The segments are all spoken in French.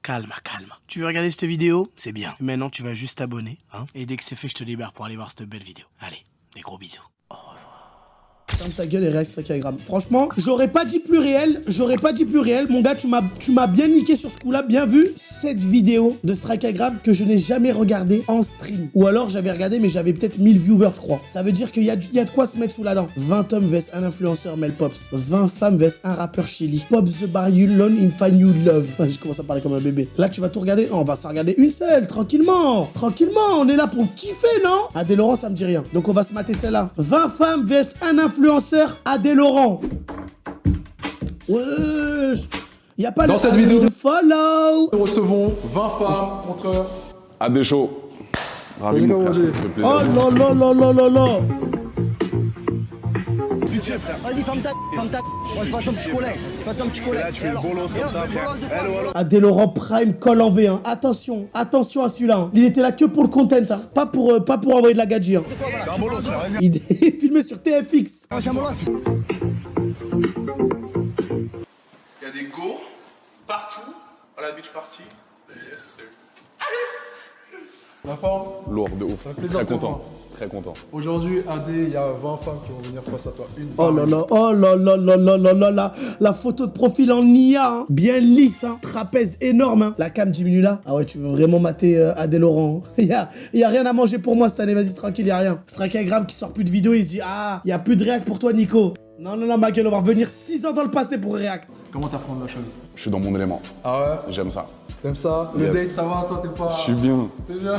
calme. Tu veux regarder cette vidéo? C'est bien. Maintenant, tu vas juste t'abonner, hein. Et dès que c'est fait, je te libère pour aller voir cette belle vidéo. Allez, des gros bisous. Ferme ta gueule et reste 5 kg. Franchement, j'aurais pas dit plus réel. Mon gars, tu m'as bien niqué sur ce coup-là. Bien vu cette vidéo de Strikeagram que je n'ai jamais regardée en stream. Ou alors j'avais regardé, mais j'avais peut-être 1000 viewers, je crois. Ça veut dire qu'il y a de quoi se mettre sous la dent. 20 hommes vs un influenceur Mel Pops. 20 femmes vs un rappeur Chili. Pops the Bar You Lone in Find You Love. Je commence à parler comme un bébé. Là, tu vas tout regarder. Non, on va s'en regarder une seule, tranquillement. On est là pour kiffer, non? Adé Laurent, ça me dit rien. Donc on va se mater celle-là. 20 femmes vs un influenceur Adé Laurent. Wesh. Y a pas dans cette vidéo de follow. Nous recevons 20 femmes contre Adé Chaud. Ravi mon frère, ça fait plaisir. Oh là. Vas-y, ferme ta. Moi, je vois ton petit collet. Là, tu fais le bolos comme ça, frère. Adé Laurent Prime call en V1. Attention à celui-là. Hein. Il était là que pour le content, hein. Pas pour envoyer de la gadget. Hein. C'est un bolos, frère, vas-y. Il est filmé sur TFX. C'est un bolos. Il y a des go partout à la beach party. Yes, sir. la forme. Lourd de ouf. Ça fait plaisir Très de te content. voir. Très content. Aujourd'hui, AD, il y a 20 femmes qui vont venir face à toi. Une Oh là, la photo de profil en IA, hein. Bien lisse, hein. Trapèze énorme, hein. La cam diminue là. Ah ouais, tu veux vraiment mater Adé Laurent. Il y a rien à manger pour moi cette année, vas-y tranquille, y a rien. Strikeagram qui sort plus de vidéos, il se dit ah, y a plus de réact pour toi Nico. Non, ma gueule, on va revenir 6 ans dans le passé pour réact. Comment t'apprends la chose? Je suis dans mon élément. Ah ouais? J'aime ça. T'aimes ça? Le Yes. date, ça va? Toi, t'es pas... Je suis bien. T'es bien?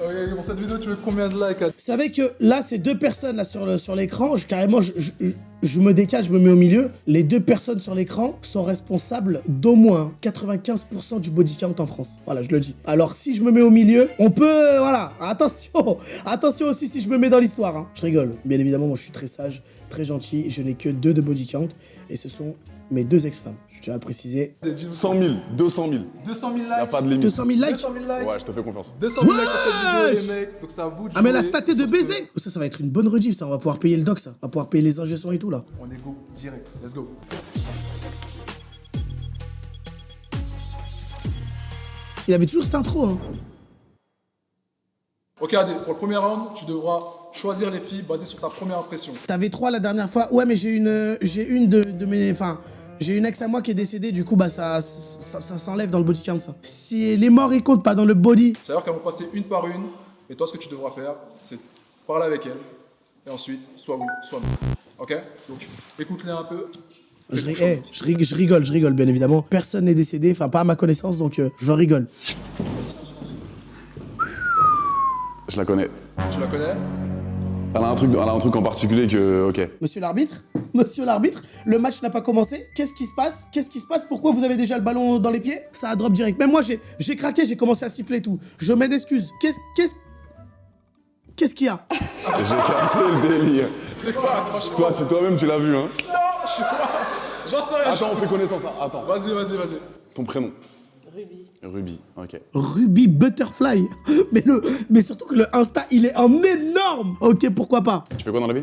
Ok, pour cette vidéo, tu veux combien de likes? Vous savez que là, ces deux personnes là sur l'écran, carrément, je me décale, je me mets au milieu. Les deux personnes sur l'écran sont responsables d'au moins 95% du body count en France. Voilà, je le dis. Alors, si je me mets au milieu, on peut... voilà, attention aussi si je me mets dans l'histoire. Hein. Je rigole. Bien évidemment, moi, je suis très sage, très gentil. Je n'ai que 2 de body count. Et ce sont mes 2 ex-femmes. Je tiens à le préciser. 100 000, 200 000. 200 000 likes. Y'a pas de limite. 200 000 likes. 200 000 likes. Ouais, je te fais confiance. 200 000 likes pour cette Wesh. vidéo, les mecs. Donc ça vous de Ah mais la jouer stat est de sur baiser. Ça va être une bonne rediff, ça. On va pouvoir payer le doc, ça. On va pouvoir payer les ingé sons et tout, là. On est go, direct. Let's go. Il avait toujours cette intro, hein. Ok, AD, pour le premier round, tu devras choisir les filles basées sur ta première impression. T'avais 3 la dernière fois. Ouais, mais j'ai une de mes... Enfin, j'ai une ex à moi qui est décédée. Du coup, bah, ça s'enlève dans le body count, ça. Si les morts, ils comptent pas dans le body... C'est-à-dire qu'elles vont passer une par une. Et toi, ce que tu devras faire, c'est parler avec elles. Et ensuite, soit oui, soit non. Ok? Donc, écoute-les un peu. Je rigole, bien évidemment. Personne n'est décédé, enfin, pas à ma connaissance, donc j'en rigole. Je la connais. Tu la connais? Elle a un truc en particulier que... Ok. Monsieur l'arbitre, le match n'a pas commencé. Qu'est-ce qui se passe? Pourquoi vous avez déjà le ballon dans les pieds? Ça a drop direct. Même moi, j'ai craqué, j'ai commencé à siffler et tout. Je m'en excuse. Qu'est-ce qu'il y a? J'ai capté le délire. C'est quoi? Attends, je sais Toi, si toi-même tu l'as vu, hein. pas. Je sais pas. J'en sais rien. Attends, on fait connaissance, hein. Attends. Vas-y. Ton prénom? Ruby. Ruby, ok. Ruby Butterfly. Mais surtout que le Insta, il est en énorme. Ok, pourquoi pas? Tu fais quoi dans la vie?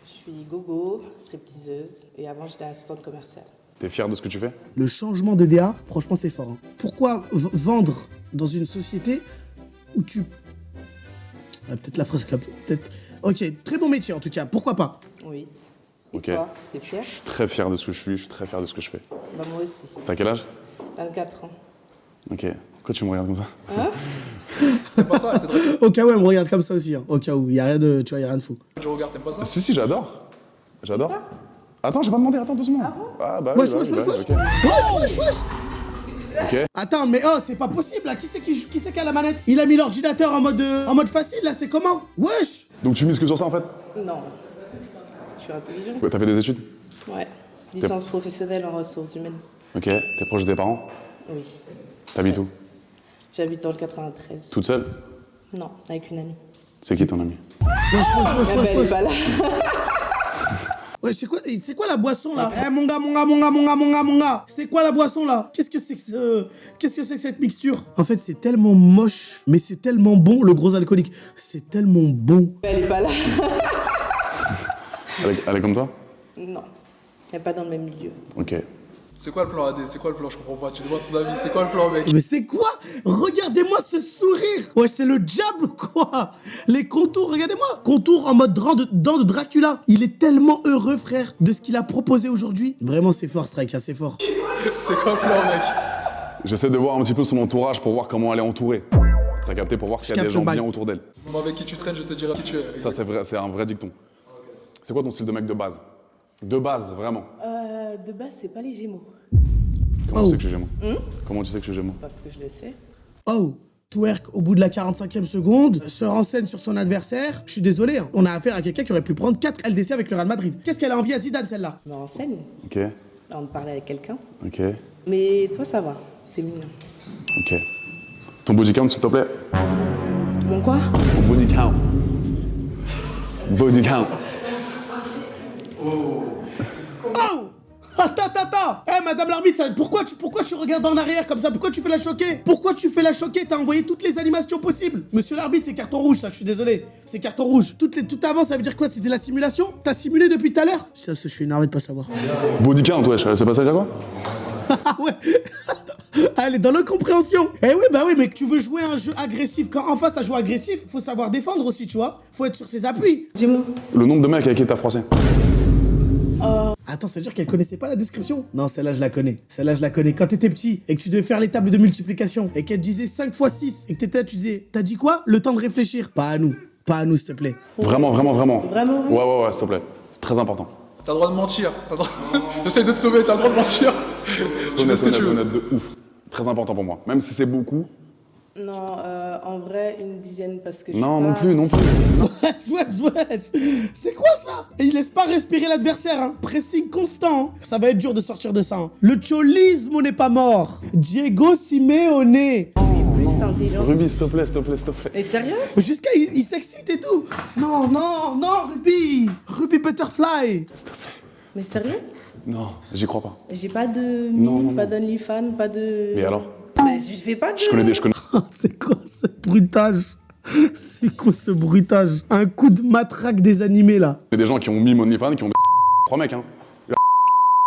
Je suis gogo, stripteaseuse et avant j'étais assistante commerciale. T'es fier de ce que tu fais? Le changement de DA, franchement, c'est fort. Hein. Pourquoi vendre dans une société où tu... Ah, peut-être la phrase capte. Peut-être... Ok, très bon métier en tout cas. Pourquoi pas? Oui. Et Ok. toi, t'es fière? Je suis très fier de ce que je suis, je suis très fier de ce que je fais. Bah moi aussi. T'as quel âge? 24 ans. Ok. Pourquoi tu me regardes comme ça? T'aimes pas ça? Elle te drague. Au cas où, elle me regarde comme ça aussi. Hein. Au cas où, il y a rien de... Tu vois, il y a rien de fou. Tu regardes, t'aimes pas ça? Si, j'adore. J'adore. Attends, j'ai pas demandé, attends doucement. Ah bah Wesh, oui, wesh, bah wesh, oui, wesh. ok. Wesh. Ok. Attends, mais oh, c'est pas possible là. Qui c'est qui a la manette? Il a mis l'ordinateur en mode facile là, c'est comment? Wesh. Donc tu mises que sur ça en fait? Non. Je suis intelligent. Ouais, t'as fait des études? Ouais. Licence professionnelle en ressources humaines. Ok. T'es proche de tes parents? Oui. T'habites où? J'habite dans le 93. Toute seule? Non, avec une amie. C'est qui ton ami? Wesh. Elle est pas là. Ouais, c'est quoi la boisson là? Eh mon gars. C'est quoi la boisson là? Qu'est-ce que c'est que cette mixture? En fait, c'est tellement moche, mais c'est tellement bon, le gros alcoolique. C'est tellement bon. Elle est pas là. Elle est comme toi? Non. Elle est pas dans le même milieu. Ok. C'est quoi le plan AD? C'est quoi le plan? Je comprends pas. Tu demandes son avis. C'est quoi le plan, mec? Mais c'est quoi? Regardez-moi ce sourire. Ouais, c'est le diable, quoi. Les contours, regardez-moi. Contours en mode dents de Dracula. Il est tellement heureux, frère, de ce qu'il a proposé aujourd'hui. Vraiment, c'est fort, Strike, hein, c'est fort. C'est quoi le plan, mec? J'essaie de voir un petit peu son entourage pour voir comment elle est entourée. T'as capté pour voir s'il y a des gens bien autour d'elle. Moi, avec qui tu traînes, je te dirai qui tu es. Ça, c'est vrai, c'est un vrai dicton. C'est quoi ton style de mec de base? De base, vraiment. De base, c'est pas les Gémeaux. Comment tu sais que je suis Gémeaux? Comment tu sais que je suis Gémeaux? Parce que je le sais. Oh, twerk au bout de la 45e seconde, se renseigne sur son adversaire. Je suis désolé, hein. On a affaire à quelqu'un qui aurait pu prendre 4 LDC avec le Real Madrid. Qu'est-ce qu'elle a envie à Zidane, celle-là? Je me renseigne Ok, avant de parler avec quelqu'un. ok, Mais toi, ça va. C'est mignon. ok. Ton body count, s'il te plaît? Bon quoi? Ton body count. Body count. Oh! Attends! Eh, madame l'arbitre, pourquoi tu regardes en arrière comme ça? Pourquoi tu fais la choquer? Pourquoi tu fais la choquer? T'as envoyé toutes les animations possibles. Monsieur l'arbitre, c'est carton rouge, ça, je suis désolé. C'est carton rouge. Tout avant, ça veut dire quoi? C'était la simulation? T'as simulé depuis tout à l'heure? Ça, je suis énervé de pas savoir. Body count, wesh, c'est pas ça, quoi? Ah ouais. Elle est dans l'incompréhension. Eh oui, bah oui, mais tu veux jouer un jeu agressif. Quand en face, ça joue agressif, faut savoir défendre aussi, tu vois. Faut être sur ses appuis. Dis-moi. Le nombre de mecs avec qui t'as froissé? Attends, ça veut dire qu'elle connaissait pas la description? Non, celle-là, je la connais. Celle-là, je la connais. Quand t'étais petit et que tu devais faire les tables de multiplication et qu'elle te disait 5 x 6 et que t'étais là, tu disais, t'as dit quoi? Le temps de réfléchir. Pas à nous. Pas à nous, s'il te plaît. Vraiment? Vraiment, oui. Ouais, s'il te plaît. C'est très important. T'as le droit de mentir. J'essaie de te sauver, t'as le droit de mentir. Tu fais ce que tu veux. Honnête de ouf. Très important pour moi. Même si c'est beaucoup. Non, en vrai, une dizaine parce que je Non, suis non pas... plus, non plus. Ouais. C'est quoi ça? Et il laisse pas respirer l'adversaire, hein. Pressing constant. Hein. Ça va être dur de sortir de ça. Hein. Le cholismo n'est pas mort. Diego Simeone. Je suis plus intelligente. Ruby, s'il te plaît, s'il te plaît, s'il te plaît. Et sérieux? Jusqu'à il s'excite et tout. Non, Ruby. Ruby Butterfly. S'il te plaît. Mais sérieux? Non, j'y crois pas. J'ai pas de Non, mime, non, pas non. d'OnlyFans, pas de... Mais alors? Mais je fais pas de... Je connais. C'est quoi ce bruitage? C'est quoi ce bruitage? Un coup de matraque des animés là. Il y a des gens qui ont mis OnlyFans, qui ont des 3 mecs, hein.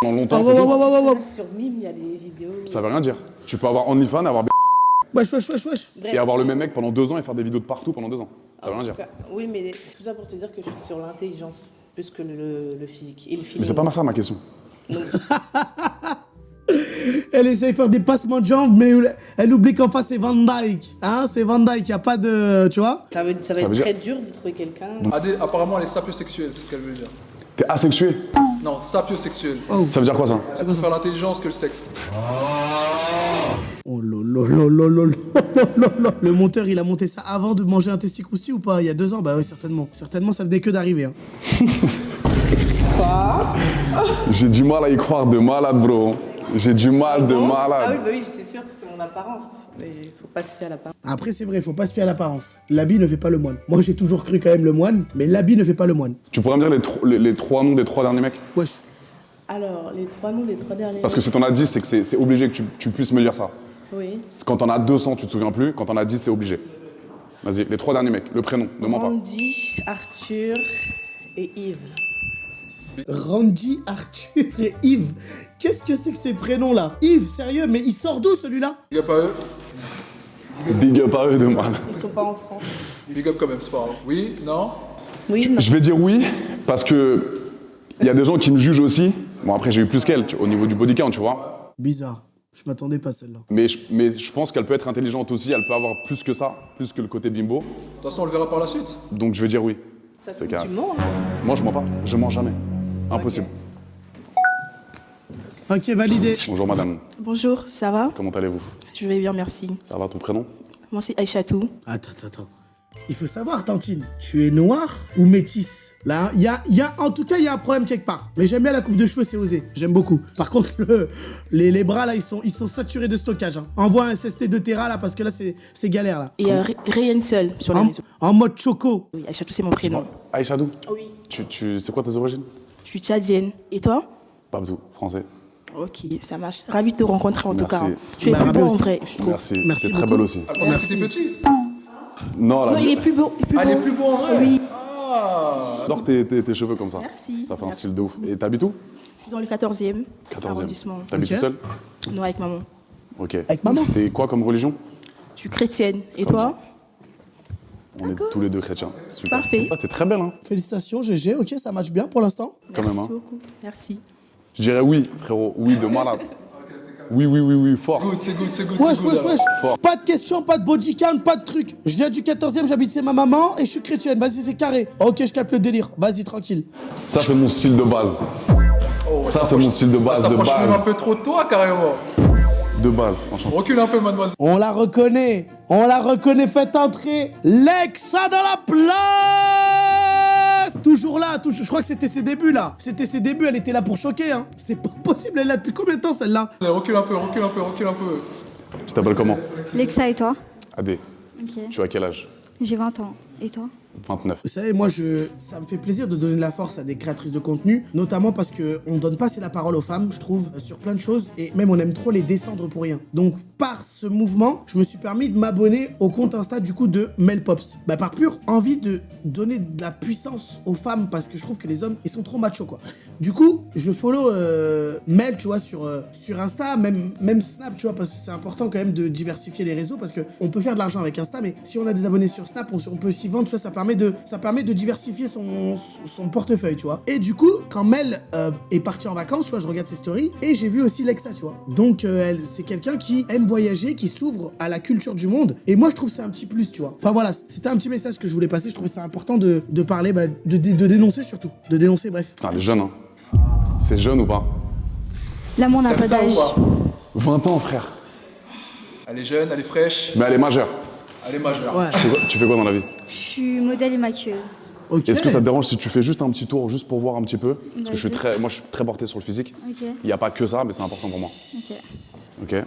Dans longtemps, Oh, c'est tout. wow. Sur Mime, il y a des vidéos... Ça veut rien dire. Tu peux avoir OnlyFans, avoir Wesh. Bref, et avoir le même mec pendant 2 ans et faire des vidéos de partout pendant 2 ans. Ça veut rien en dire. tout cas, oui, mais tout ça pour te dire que je suis sur l'intelligence plus que le physique et le feeling. Mais c'est pas ça ma question. Elle essaye de faire des passements de jambes, mais elle oublie qu'en face c'est Van Dyke. Hein, c'est Van Dyke, y a pas de... Tu vois? Ça va être veut très dur de trouver quelqu'un. AD, apparemment, elle est sapiosexuelle, c'est ce qu'elle veut dire. T'es asexué? Non, sapiosexuelle. Ça veut dire quoi ça? Elle préfère l'intelligence que le sexe. Oh lolo. Le monteur, il a monté ça avant de manger un testicrousti ou pas? Il y a 2 ans? Bah oui, certainement. Certainement, ça venait que d'arriver. Hein. J'ai du mal à y croire de malade, bro. J'ai du mal de malade. Ah oui, bah oui, c'est sûr, c'est mon apparence. Mais il faut pas se fier à l'apparence. Après, c'est vrai, faut pas se fier à l'apparence. L'habit ne fait pas le moine. Moi, j'ai toujours cru quand même le moine, mais l'habit ne fait pas le moine. Tu pourrais me dire les 3 noms des 3 derniers mecs? Wesh. Alors, les 3 noms des 3 derniers... Parce que si t'en as 10, c'est que c'est obligé que tu puisses me dire ça. Oui. Quand t'en as 200, tu te souviens plus. Quand t'en as 10, c'est obligé. Vas-y, les 3 derniers mecs. Le prénom, ne mens pas. Randy, Arthur et Yves. Randy, Arthur et Yves. Qu'est-ce que c'est que ces prénoms-là? Yves, sérieux, mais il sort d'où celui-là? Big up à eux. Big up à eux de mal. Ils sont pas en France. Big up quand même, c'est pas grave. Oui, non? Oui, non. Je vais dire oui, parce que il y a des gens qui me jugent aussi. Bon, après, j'ai eu plus qu'elle, au niveau du body count, tu vois. Bizarre. Je m'attendais pas à celle-là. Mais je pense qu'elle peut être intelligente aussi, elle peut avoir plus que ça, plus que le côté bimbo. De toute façon, on le verra par la suite. Donc je vais dire oui. Ça se c'est trouve, carré. tu mens, hein. Moi, je mens pas. Je mens jamais. Impossible. Ok, validé. Bonjour madame, Bonjour, ça va? comment allez-vous? Je vais bien, merci. Ça va ton prénom? Moi, c'est Aïchatou. Attends. Il faut savoir, Tantine, tu es noire ou métisse? Là, en tout cas, il y a un problème quelque part. Mais j'aime bien la coupe de cheveux, c'est osé. J'aime beaucoup. Par contre, les bras, là, ils sont saturés de stockage. Hein. Envoie un SST de Terra, là, parce que là, c'est galère, là. Et Ryan seul sur les réseaux. En mode choco. Oui, Aïchatou, c'est mon prénom. Aïchadou? Oui. C'est quoi tes origines? Je suis tchadienne. Et toi? Babdou, français. Ok, ça marche. Ravi de te rencontrer en tout cas. Merci. Tu es Bah, plus ravi beau en aussi. vrai, je trouve. Merci, Merci t'es très beaucoup. belle aussi. Ah, parce que c'est petit. Non, là, Non, il est plus beau. Ah, il est plus beau en vrai. Oui. Ah. J'adore tes cheveux comme ça. Merci. Ça fait un Merci style de ouf. beaucoup. Et t'habites où? Je suis dans le 14e 14e. arrondissement. T'habites Ok. toute seule? Non, avec maman. Ok. Avec maman? T'es quoi comme religion? Je suis chrétienne. Et toi? On est tous les deux chrétiens. Super. Parfait. Ah, t'es très belle, hein? Félicitations, GG. Ok, ça marche bien pour l'instant. Quand Merci même, hein. beaucoup. Merci. Je dirais oui, frérot. Oui, de malade. Oui, fort. Good, c'est good, c'est good, Wesh, c'est good. wesh, alors. wesh. Fort. Pas de question, pas de body count, pas de truc. Je viens du 14e, j'habite chez ma maman et je suis chrétienne. Vas-y, c'est carré. Ok, je capte le délire. Vas-y, tranquille. Ça, c'est mon style de base. Oh, Ça, c'est mon style de base, Ça de t'approche même un base. peu trop de toi, carrément. De base. Enchanté. Recule un peu, mademoiselle. On la reconnaît. On la reconnaît. Faites entrer Lexa dans la place. Toujours là. Je crois que c'était ses débuts, là. C'était ses débuts. Elle était là pour choquer, hein. C'est pas possible. Elle est là depuis combien de temps, celle-là? Recule un peu, recule un peu, recule un peu. Tu t'appelles comment? Lexa et toi? Adé. Ok. Tu as quel âge? J'ai 20 ans. Et toi? 29. Vous savez, moi, ça me fait plaisir de donner de la force à des créatrices de contenu, notamment parce qu'on donne pas assez la parole aux femmes, je trouve, sur plein de choses, et même on aime trop les descendre pour rien. Donc, par ce mouvement, je me suis permis de m'abonner au compte Insta, du coup, de Mel Pops. Bah, par pure envie de donner de la puissance aux femmes, parce que je trouve que les hommes, ils sont trop machos, quoi. Du coup, je follow Mel, tu vois, sur Insta, même Snap, tu vois, parce que c'est important quand même de diversifier les réseaux, parce que on peut faire de l'argent avec Insta, mais si on a des abonnés sur Snap, on peut s'y vendre, tu vois, ça permet de diversifier son portefeuille, tu vois. Et du coup, quand Mel est partie en vacances, tu vois, je regarde ses stories, et j'ai vu aussi Lexa, tu vois. Donc, c'est quelqu'un qui aime voyager, qui s'ouvre à la culture du monde, et moi, je trouve que c'est un petit plus, tu vois. Enfin, voilà, c'était un petit message que je voulais passer, je trouvais ça important de parler, bah, de dénoncer surtout, de dénoncer, bref. Putain, elle est jeune, hein. C'est jeune ou pas? L'amour n'a pas T'aimes ça ou d'âge. pas? 20 ans, frère. Elle est jeune, elle est fraîche, Mais elle est majeure. elle est majeure. Ouais. Tu fais quoi dans la vie? Je suis modèle et maquilleuse. Ok. Est-ce que ça te dérange si tu fais juste un petit tour, juste pour voir un petit peu? Parce que Vas-y. moi, je suis très porté sur le physique. Ok. Il n'y a pas que ça, mais c'est important pour moi. Ok. Ok?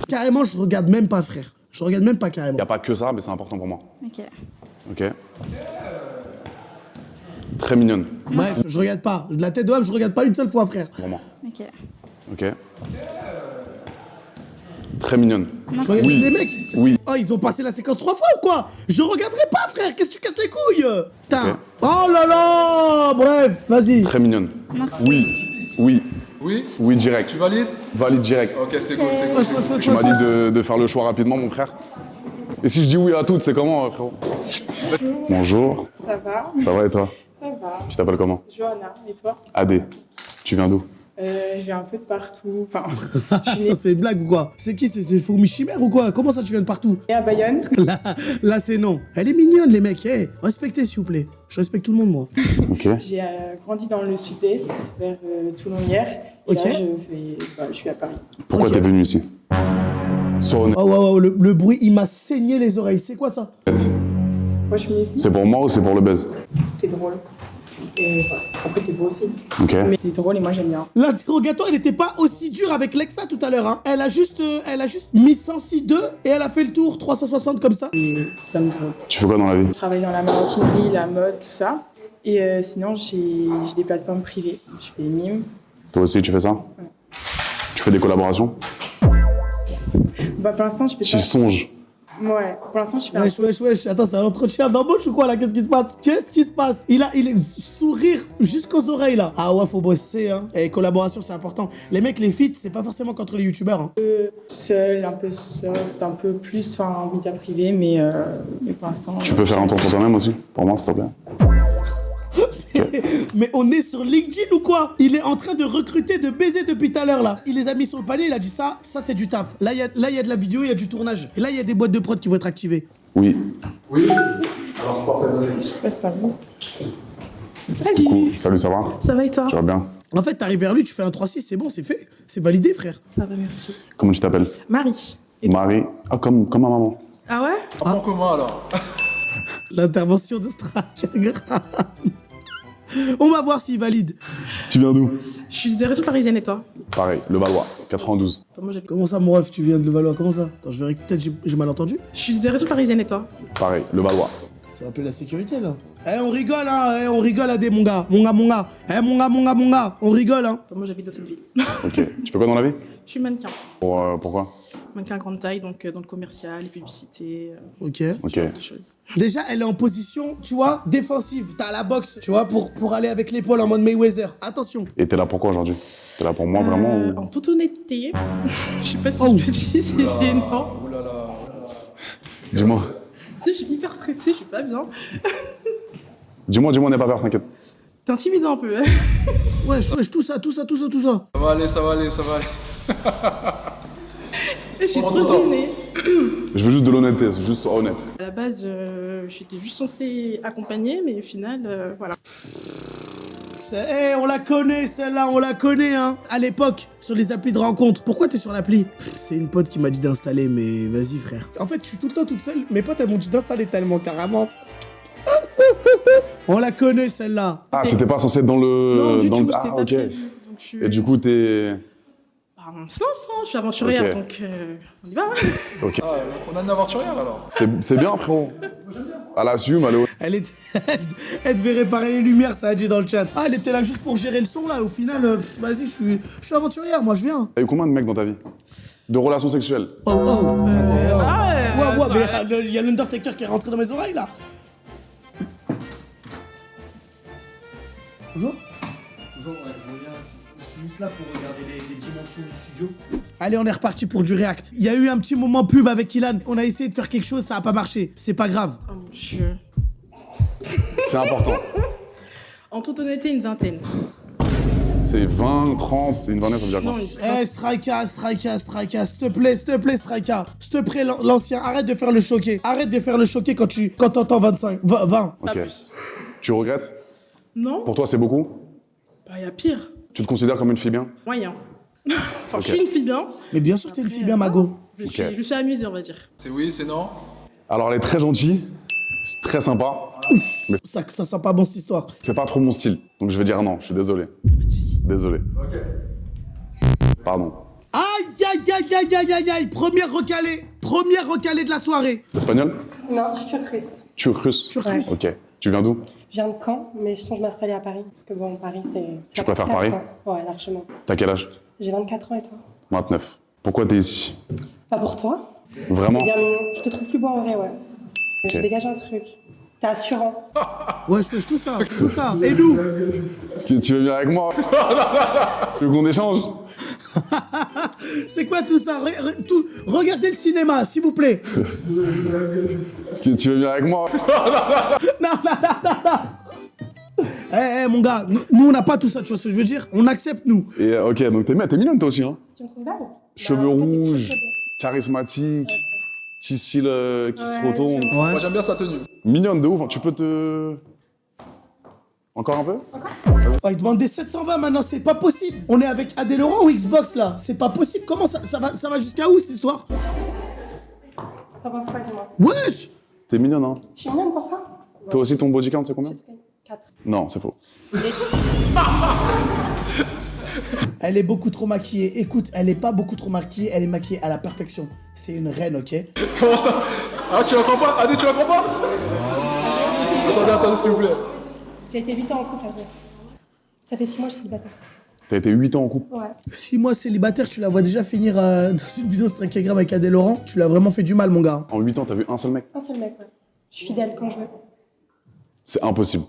Carrément, je regarde même pas, frère. Je regarde même pas Il carrément. n'y a pas que ça, mais c'est important pour moi. Ok. Ok? Très mignonne, Bref, je regarde pas. De la tête de homme, je regarde pas une seule fois, frère. pour moi. Ok. Ok? Très mignonne. Je regarde Oui. les mecs. Oui. Oh, ils ont passé la séquence 3 fois ou quoi? Je regarderai pas, frère. Qu'est-ce que tu casses les couilles? Putain. Ok. Oh là là. Bref, vas-y. Très mignonne. Merci. Oui, Oui, direct. tu valides? Valide direct. Ok, c'est cool, c'est cool, c'est cool. Tu m'as dit de faire le choix rapidement, mon frère. Et si je dis oui à toutes, c'est comment, frérot? Bonjour. Ça va? Ça va et toi? Ça va. Tu t'appelles comment? Johanna, et toi? Adé. Tu viens d'où? Je viens un peu de partout. Enfin, je suis née Attends, c'est une blague ou quoi? C'est qui? C'est fourmi chimère ou quoi? Comment ça, tu viens de partout? à Bayonne. Là, c'est non. Elle est mignonne, les mecs. Hey, respectez, s'il vous plaît. Je respecte tout le monde, moi. Ok. J'ai grandi dans le sud-est, vers Toulon hier. Et Ok. là, je suis à Paris. Pourquoi Ok. t'es venu ici? Sois honnête. Oh, le bruit, il m'a saigné les oreilles. C'est quoi ça? Moi, je suis ici. C'est pour moi ou c'est pour le buzz? T'es drôle. Et voilà. Après, t'es beau aussi. Ok. Mais t'es drôle et moi, j'aime bien. L'interrogatoire, il n'était pas aussi dur avec Lexa tout à l'heure. Hein. Elle a juste mis 106.2 et elle a fait le tour 360 comme ça. Et ça me drôle. Tu fais quoi dans la vie? Je travaille dans la maroquinerie, la mode, tout ça. Et sinon, j'ai des plateformes privées. Je fais mime. Toi aussi, tu fais ça? Tu fais des collaborations? Bah, pour l'instant, je fais J'y pas. songe. Ouais, pour l'instant, je fais un Wesh. Attends, c'est un entretien d'embauche ou quoi là? Qu'est-ce qui se passe? Il est sourire jusqu'aux oreilles là. Ah ouais, faut bosser hein. Et collaboration, c'est important. Les mecs, les feats, c'est pas forcément contre les youtubeurs. Hein. seul, un peu soft, un peu plus en média privé, mais pour l'instant. Tu peux faire un tour pour toi-même aussi? Pour moi, s'il te plaît. Mais on est sur LinkedIn ou quoi? Il est en train de recruter, de baiser depuis tout à l'heure là. Il les a mis sur le panier, il a dit ça c'est du taf. Là, il y a de la vidéo, il y a du tournage. Et là, il y a des boîtes de prod qui vont être activées. Oui. Oui. Alors c'est parfait, vas-y. C'est pas bon. Du coup, salut, ça va? Ça va et toi? Tu vas bien? En fait, t'arrives vers lui, tu fais un 3-6, c'est bon, c'est fait. C'est validé, frère. Ça va, merci. Comment tu t'appelles? Marie. Marie. Ah, comme ma maman. Ah ouais? Un point commun alors. L'intervention de Strakagram. On va voir s'il valide. Tu viens d'où? Je suis de région parisienne et toi? Pareil, le Valois, 92. Moi, j'habite. Comment ça, mon ref, tu viens de Levallois? Comment ça? Attends, je vais peut-être j'ai mal entendu. Je suis de région parisienne et toi? Pareil, le Valois. C'est un peu la sécurité là. Eh, on rigole, hein. Eh, on rigole à des mon gars. Mon gars. Eh, mon gars. On rigole, hein. Moi, j'habite dans cette ville. Ok. Tu fais quoi dans la vie? Je suis mannequin. Pourquoi? Mannequin grande taille, donc dans le commercial, les publicités, Ok. Ok. ce genre de choses. Déjà, elle est en position, tu vois, défensive. T'as la boxe, tu vois, pour aller avec l'épaule en mode Mayweather. Attention. Et t'es là pourquoi aujourd'hui? T'es là pour moi vraiment ou... En toute honnêteté, je sais pas si je peux dire, c'est gênant. Oh là là. Dis-moi. Je suis hyper stressée, je suis pas bien. Dis-moi, n'aie pas peur, t'inquiète. T'es intimidant un peu. Wesh, tout ça. Ça va aller. Je suis trop gênée. Je veux juste de l'honnêteté, juste sois honnête. À la base, j'étais juste censée accompagner, mais au final, voilà. Eh, on la connaît, celle-là, on la connaît, hein. À l'époque, sur les applis de rencontre. Pourquoi t'es sur l'appli? C'est une pote qui m'a dit d'installer, mais vas-y, frère. En fait, je suis tout le temps toute seule. Mes potes, elles m'ont dit d'installer tellement, carrément. On la connaît, celle-là. Ah, t'étais pas censé être dans le... Non, du dans tout, le... c'était Ah, pas ok. prévu. Donc, je... Et du coup, t'es... Bah, on se lance, hein. Je suis aventurière, Ok. donc on y va. Ok. Ah, on a une aventurière alors. C'est bien, frérot. Elle assume, elle est... Elle devait réparer les lumières, ça a dit dans le chat. Ah, elle était là juste pour gérer le son, là. Au final, vas-y, je suis aventurière, moi, je viens. T'as eu combien de mecs dans ta vie? De relations sexuelles? Oh. Ouais, ça mais va. il y a l'Undertaker qui est rentré dans mes oreilles, là. Bonjour. Bonjour, ouais, je suis juste là pour regarder les dimensions du studio. Allez, on est reparti pour du React. Il y a eu un petit moment pub avec Ilan. On a essayé de faire quelque chose, ça a pas marché. C'est pas grave. Oh mon Dieu. C'est important. En toute honnêteté, une vingtaine. C'est 20, 30, c'est une vingtaine, ça veut dire quoi? Eh, Strika, s'il te plaît, Strika. S'il te plaît, l'ancien, arrête de faire le choqué. Arrête de faire le choqué quand t'entends 25, 20. Pas Ok. plus. Tu regrettes? Non, Pour toi, c'est beaucoup? bah y a pire. Tu te considères comme une fille bien? Moyen. Enfin, Ok. je suis une fille bien. Mais bien sûr, t'es une fille bien, Mago. Je Ok. me suis amusée, on va dire. C'est oui, c'est non. Alors, elle est très gentille, c'est très sympa, mais Ça sent pas bon cette histoire. c'est pas trop mon style. Donc je vais dire non, je suis désolé. Pas de soucis. Désolé. Ok. Pardon. Aïe. Première recalée de la soirée. Espagnol? Non, je suis turc-russe. Turc-russe? Turc-russe. Ok. Tu viens d'où? Je viens de Caen, mais je songe m'installer à Paris. Parce que bon, Paris, c'est... Tu préfères Paris? Ouais, largement. T'as quel âge? J'ai 24 ans et toi? 29. Pourquoi t'es ici? Pas pour toi. Vraiment? Bien mignon. Je te trouve plus beau en vrai, ouais. Mais tu dégages un truc. T'es assurant. Ouais, je fais tout ça. Et nous? Tu veux venir avec moi? Tu veux qu'on échange? C'est quoi tout ça? Regardez le cinéma, s'il vous plaît. Tu veux venir avec moi? Non. Eh, mon gars, nous on n'a pas tout ça, tu vois ce que je veux dire? On accepte, nous. Et ok, donc t'es mignonne toi aussi, hein? Tu me trouves belle? Cheveux Bah, en tout cas, t'es rouges, très, très beau. charismatique, petit style qui se Ouais, retourne. tu Moi j'aime bien sa tenue. Mignonne de ouf, hein. Tu peux te... Encore un peu? Oh, il demande des 720 maintenant, c'est pas possible. On est avec Adé Laurent ou Xbox là? C'est pas possible. Comment ça va jusqu'à où cette histoire? T'en penses quoi, dis-moi? Wesh! T'es mignonne, hein? Je suis mignonne pour toi? Toi aussi, ton body count, c'est combien? Je te paye 4. Non, c'est faux. Elle est beaucoup trop maquillée. Écoute, elle est pas beaucoup trop maquillée, elle est maquillée à la perfection. C'est une reine, ok? Comment ça? Ah, tu la comprends pas? Adé, tu la comprends pas? Attendez, s'il vous plaît. J'ai été 8 ans en couple après. Ça fait 6 mois que je suis célibataire. T'as été 8 ans en couple? Ouais. 6 mois célibataire, tu la vois déjà finir dans une vidéo Strikagram avec Adé Laurent. Tu l'as vraiment fait du mal, mon gars. En 8 ans, t'as vu un seul mec? Un seul mec, ouais. Je suis fidèle quand je veux. C'est impossible.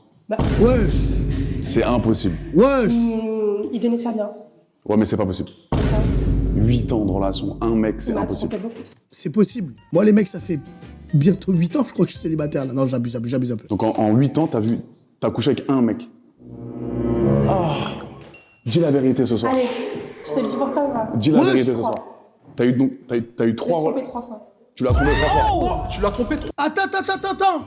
Wesh! C'est impossible. Wesh! Il donnait ça bien. Ouais, mais c'est pas possible. 8 ans de relation, un mec, c'est Il m'a impossible. trompé beaucoup de fois. C'est possible. Moi, les mecs, ça fait bientôt 8 ans, je crois que je suis célibataire là. Non, j'abuse un peu. Donc en 8 ans, t'as couché avec un mec. Oh. Dis la vérité ce soir. Allez, je te le dis pour toi ou pas? Dis la Ouais, vérité je ce crois. soir. T'as eu 3 J'ai trompé relations. 3 fois. Tu l'as trompé 3 fois. Tu l'as trompé trop. Attends.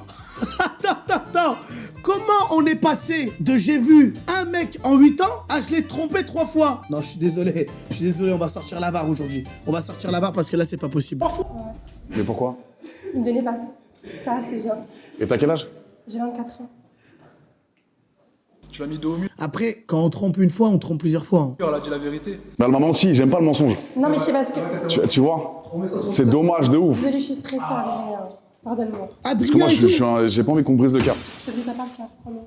Comment on est passé de j'ai vu un mec en 8 ans à je l'ai trompé 3 fois? Non, je suis désolé, on va sortir la barre aujourd'hui. On va sortir la barre parce que là, c'est pas possible. Mais pourquoi? Il me donnait pas assez bien. Et t'as quel âge? J'ai 24 ans. Tu l'as mis dos au mur, Après, quand on trompe une fois, on trompe plusieurs fois. hein. elle a dit la vérité. Bah le maman aussi, j'aime pas le mensonge. Non, mais je sais pas ce que... Tu vois? C'est dommage de ouf. Désolée, je suis stressée avec rien. Pardonne-moi. Parce que moi, j'ai pas envie qu'on me brise le cœur. Je te dis ça pas le cœur, prends-moi.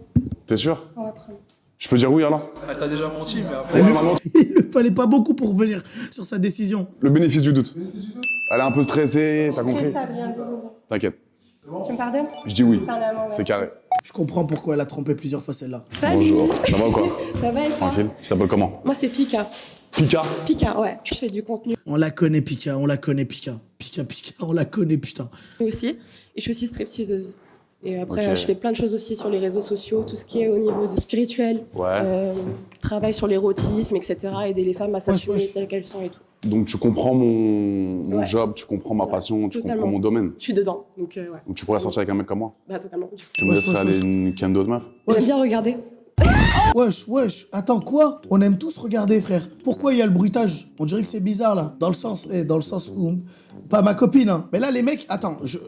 T'es sûr? Ouais, prends-moi. Je peux dire oui alors? Elle t'a déjà menti, mais après. Ouais, maman, Il ne fallait pas beaucoup pour venir sur sa décision. le bénéfice du doute. Elle est un peu stressée, t'as Je fais compris? ça, Adrien, désolé. T'inquiète. Tu me pardonnes? Je dis oui. Pardonne-moi, C'est merci. carré. Je comprends pourquoi elle a trompé plusieurs fois celle-là. Bonjour. Ça va ou quoi? Ça va et toi? Tranquille. Tu t'appelles comment? Moi, c'est Pika. Pika? Pika, ouais. Je fais du contenu On la connaît, Pika, on la connaît, Pika. Pika, on la connaît, putain. aussi. Et je suis aussi stripteaseuse. Et après, Ok. je fais plein de choses aussi sur les réseaux sociaux, tout ce qui est au niveau de spirituel. Ouais. Travail sur l'érotisme, etc. Aider les femmes à s'assumer telles qu'elles sont et tout. Donc tu comprends mon Ouais. job, tu comprends ma passion, tu Totalement. comprends mon domaine. Je suis dedans, donc ouais. Donc tu pourrais sortir avec un mec comme moi. Bah, totalement. Tu me laisserais aller niquer d'autres meufs? J'aime bien regarder. Wesh, attends, quoi? On aime tous regarder, frère. Pourquoi il y a le bruitage? On dirait que c'est bizarre, là. Dans le sens où... Pas ma copine, hein. Mais là, les mecs, attends, je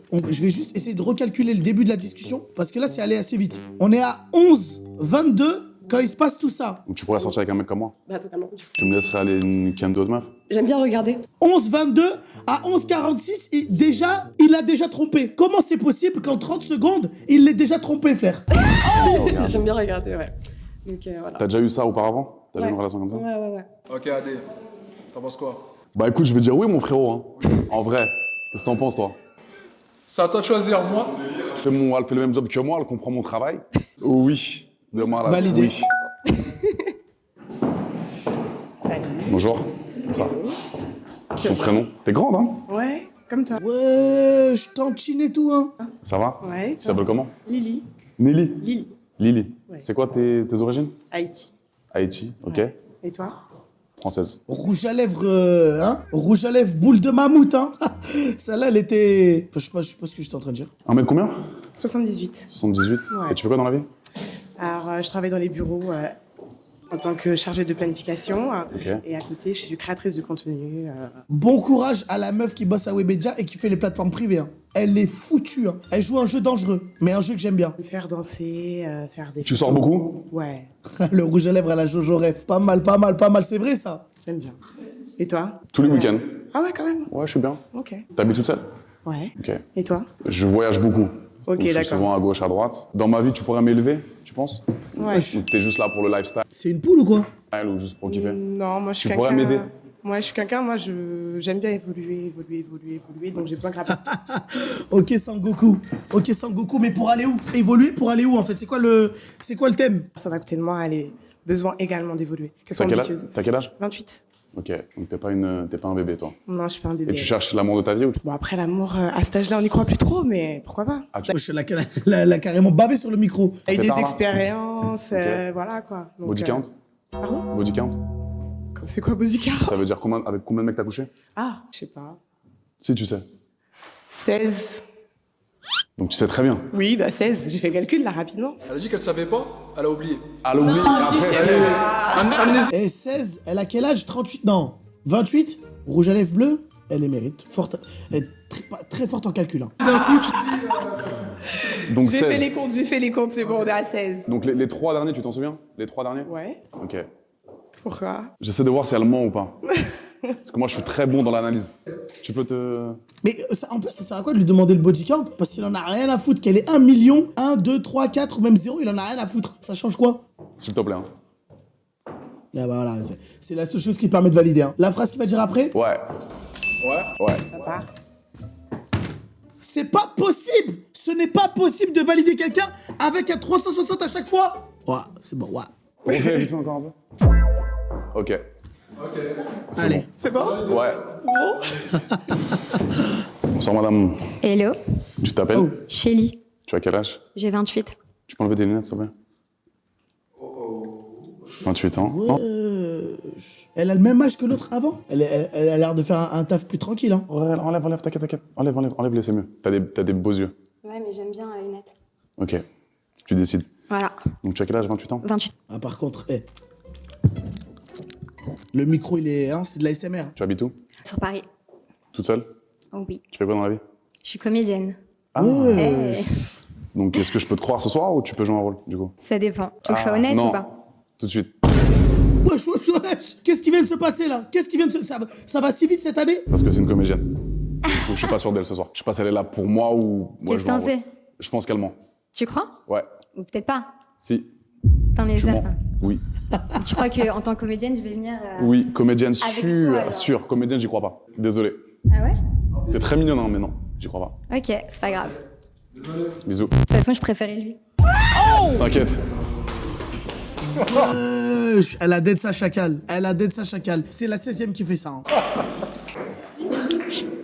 vais juste essayer de recalculer le début de la discussion, parce que là, c'est allé assez vite. On est à 11h22 quand il se passe tout ça. Donc tu pourrais sortir avec un mec comme moi. Bah, totalement. Tu me laisserais aller niquer d'autres meufs? J'aime bien regarder. 11h22 à 11h46, il a déjà trompé. Comment c'est possible qu'en 30 secondes, il l'ait déjà trompé, frère? J'aime bien regarder, ouais. Donc voilà. T'as déjà eu ça auparavant? T'as déjà eu Ouais. une relation comme ça? Ouais. Ok, Adé, t'en penses quoi? Bah écoute, je vais dire oui, mon frérot. Hein. En vrai, qu'est-ce que t'en penses, toi? C'est à toi de choisir, moi. Elle fait le même job que moi, elle comprend mon travail. Oui. Demain, là. Validé. Oui. Salut. Bonjour. Ça. Son prénom? T'es grande, hein? Ouais, comme toi. Ouais, je t'enchine et tout, hein. Ça va? Ouais, Tu t'appelles comment? Lily. Nelly? Lily. Lily. Ouais. C'est quoi tes origines? Haïti. Haïti, ok. Ouais. Et toi? Française. Rouge à lèvres, hein. Rouge à lèvres, boule de mammouth, hein. Celle-là, elle était... Enfin, je sais pas ce que j'étais en train de dire. 1 mètre combien? 78. 78. Ouais. Et tu fais quoi dans la vie? Alors, je travaille dans les bureaux en tant que chargée de planification. Ok. Et à côté, je suis créatrice de contenu. Bon courage à la meuf qui bosse à Webedia et qui fait les plateformes privées, hein. Elle est foutue, hein. Elle joue un jeu dangereux, mais un jeu que j'aime bien. Me faire danser, faire des Tu photos. sors beaucoup? Ouais, Le rouge à lèvres à la Jojo Ref. Pas mal, c'est vrai, ça. j'aime bien. Et toi? Tous les week-ends. Ah ouais, quand même. Ouais, je suis bien. Ok. T'habites toute seule? Ouais. Ok. Et toi? Je voyage beaucoup. Ok, Donc, je suis d'accord. souvent à gauche, à droite. Dans ma vie, tu pourrais m'élever, tu penses? Ouais. Ou t'es juste là pour le lifestyle? C'est une poule ou quoi? Ou juste pour kiffer? Non, moi je suis Tu quelqu'un... pourrais m'aider? Moi je suis quelqu'un, j'aime bien évoluer, donc j'ai besoin que la... Ok, Sangoku. Ok, Sangoku, mais pour aller où? Évoluer pour aller où, en fait? C'est quoi le thème? personne à côté de moi, elle a besoin également d'évoluer. Qu'elle T'as soit quel âge? ambitieuse. T'as quel âge? 28. Ok, donc t'es pas un bébé, toi. Non, je suis pas un bébé. Et tu cherches l'amour de ta vie ou... Bon, après l'amour, à cet âge-là, on n'y croit plus trop, mais pourquoi pas? Ah, tu... Wesh, elle a carrément bavé sur le micro. Avec fait des tard, là. expériences, Ok. voilà quoi. Donc, Body count? Pardon? Body count? C'est quoi body count? Ça veut dire avec combien de mecs t'as couché? Ah, je sais pas. Si, tu sais. 16. Donc tu sais très bien. Oui, bah 16, j'ai fait le calcul là rapidement. Elle a dit qu'elle savait pas, elle a oublié. Elle oublie, après, Et 16, elle a quel âge? 38? Non, 28? Rouge à lèvres bleu? Elle les mérite. Forte, elle est très forte en calcul, hein. donc J'ai 16. fait les comptes, c'est bon, on est à 16. Donc les 3 derniers, tu t'en souviens? Les 3 derniers? Ouais. Ok. Pourquoi? J'essaie de voir si elle ment ou pas. Parce que moi, je suis très bon dans l'analyse. Tu peux te... Mais en plus, ça sert à quoi de lui demander le body count? Parce qu'il en a rien à foutre. Qu'elle ait 1 million, 1, 2, 3, 4 ou même 0, il en a rien à foutre. Ça change quoi? S'il te plaît. Hein. Ah bah voilà, c'est la seule chose qui permet de valider, hein. La phrase qu'il va dire après? Ouais. Ouais. Ça part. C'est pas possible! Ce n'est pas possible de valider quelqu'un avec un 360 à chaque fois! Ouais, c'est bon, ouais. On fait vite fait encore un peu. Ok. C'est Allez. bon. C'est bon? Ouais. Bon. Bonsoir, madame. Hello, Tu t'appelles? Oh. Shelly, Tu as quel âge? j'ai 28. Tu peux enlever tes lunettes, s'il te plaît? 28 ans. Non? Elle a le même âge que l'autre avant. Elle a l'air de faire un taf plus tranquille, hein. Ouais, enlève, t'inquiète. Enlève-les, c'est mieux. T'as des beaux yeux. Ouais, mais j'aime bien la lunette. Ok. Tu décides. Voilà, Donc tu as quel âge? 28 ans? 28. Ah, par contre, le micro, il est, hein, c'est de la SMR. Tu habites où? Sur Paris. Toute seule? Oh oui. Tu fais quoi dans la vie? Je suis comédienne. Ah. Eh, Donc est-ce que je peux te croire ce soir ou tu peux jouer un rôle, du coup? ça dépend. Tu veux que je sois honnête non. ou pas? Tout de suite. Wesh. Qu'est-ce qui vient de se passer, là? Ça va si vite cette année? Parce que c'est une comédienne. Je suis pas sûr d'elle ce soir. Je sais pas si elle est là pour moi ou... Qu'est-ce que t'en sais? Je pense qu'elle ment. Tu crois? Ouais. Ou peut-être pas. Si. T'en es Tu mens. certain? Oui. Tu crois qu'en tant que comédienne, je vais venir... Oui, comédienne Avec sûre. toi, alors. Sûre. Comédienne, j'y crois pas. Désolé. Ah ouais? T'es très mignonne, hein, mais non. J'y crois pas. Ok, c'est pas grave. Bisous. De toute façon, je préférais lui. T'inquiète. Elle a dead sa chacal. Elle a dead sa chacal. C'est la 16e qui fait ça. Hein.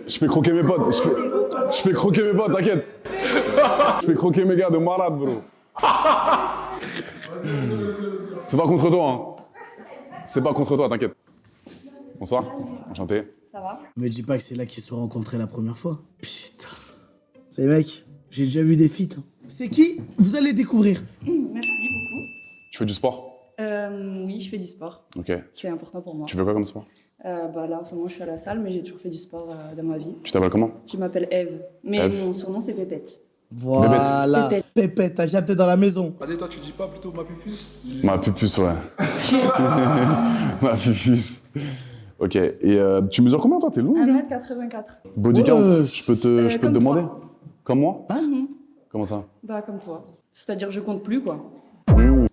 Je fais croquer mes potes. Je fais croquer mes potes, t'inquiète. Je fais croquer mes gars de malade, bro. C'est pas contre toi, hein. C'est pas contre toi, t'inquiète. Bonsoir. Enchanté. Ça va? Me dis pas que c'est là qu'ils se sont rencontrés la première fois. Putain. Les mecs, j'ai déjà vu des feats. Hein. C'est qui? Vous allez découvrir. Merci beaucoup. Tu fais du sport? Oui, je fais du sport. Ok. C'est important pour moi. Tu fais quoi comme sport? Là, en ce moment, je suis à la salle, mais j'ai toujours fait du sport dans ma vie. Tu t'appelles comment? Je m'appelle Eve, mais Eve. mon surnom, c'est Pépette. Voilà. Pépette. Pépette, t'as capté dans la maison. Allez, toi, tu dis pas plutôt ma pupus? Ma pupus, ouais. Ma pupus. Ok. Et tu mesures combien, toi? T'es lourd, gars? 1m84. Body count, Ouais. je peux te comme demander? toi. Comme moi? Mhm. Comment ça? Bah, comme toi. C'est-à-dire, je compte plus, quoi.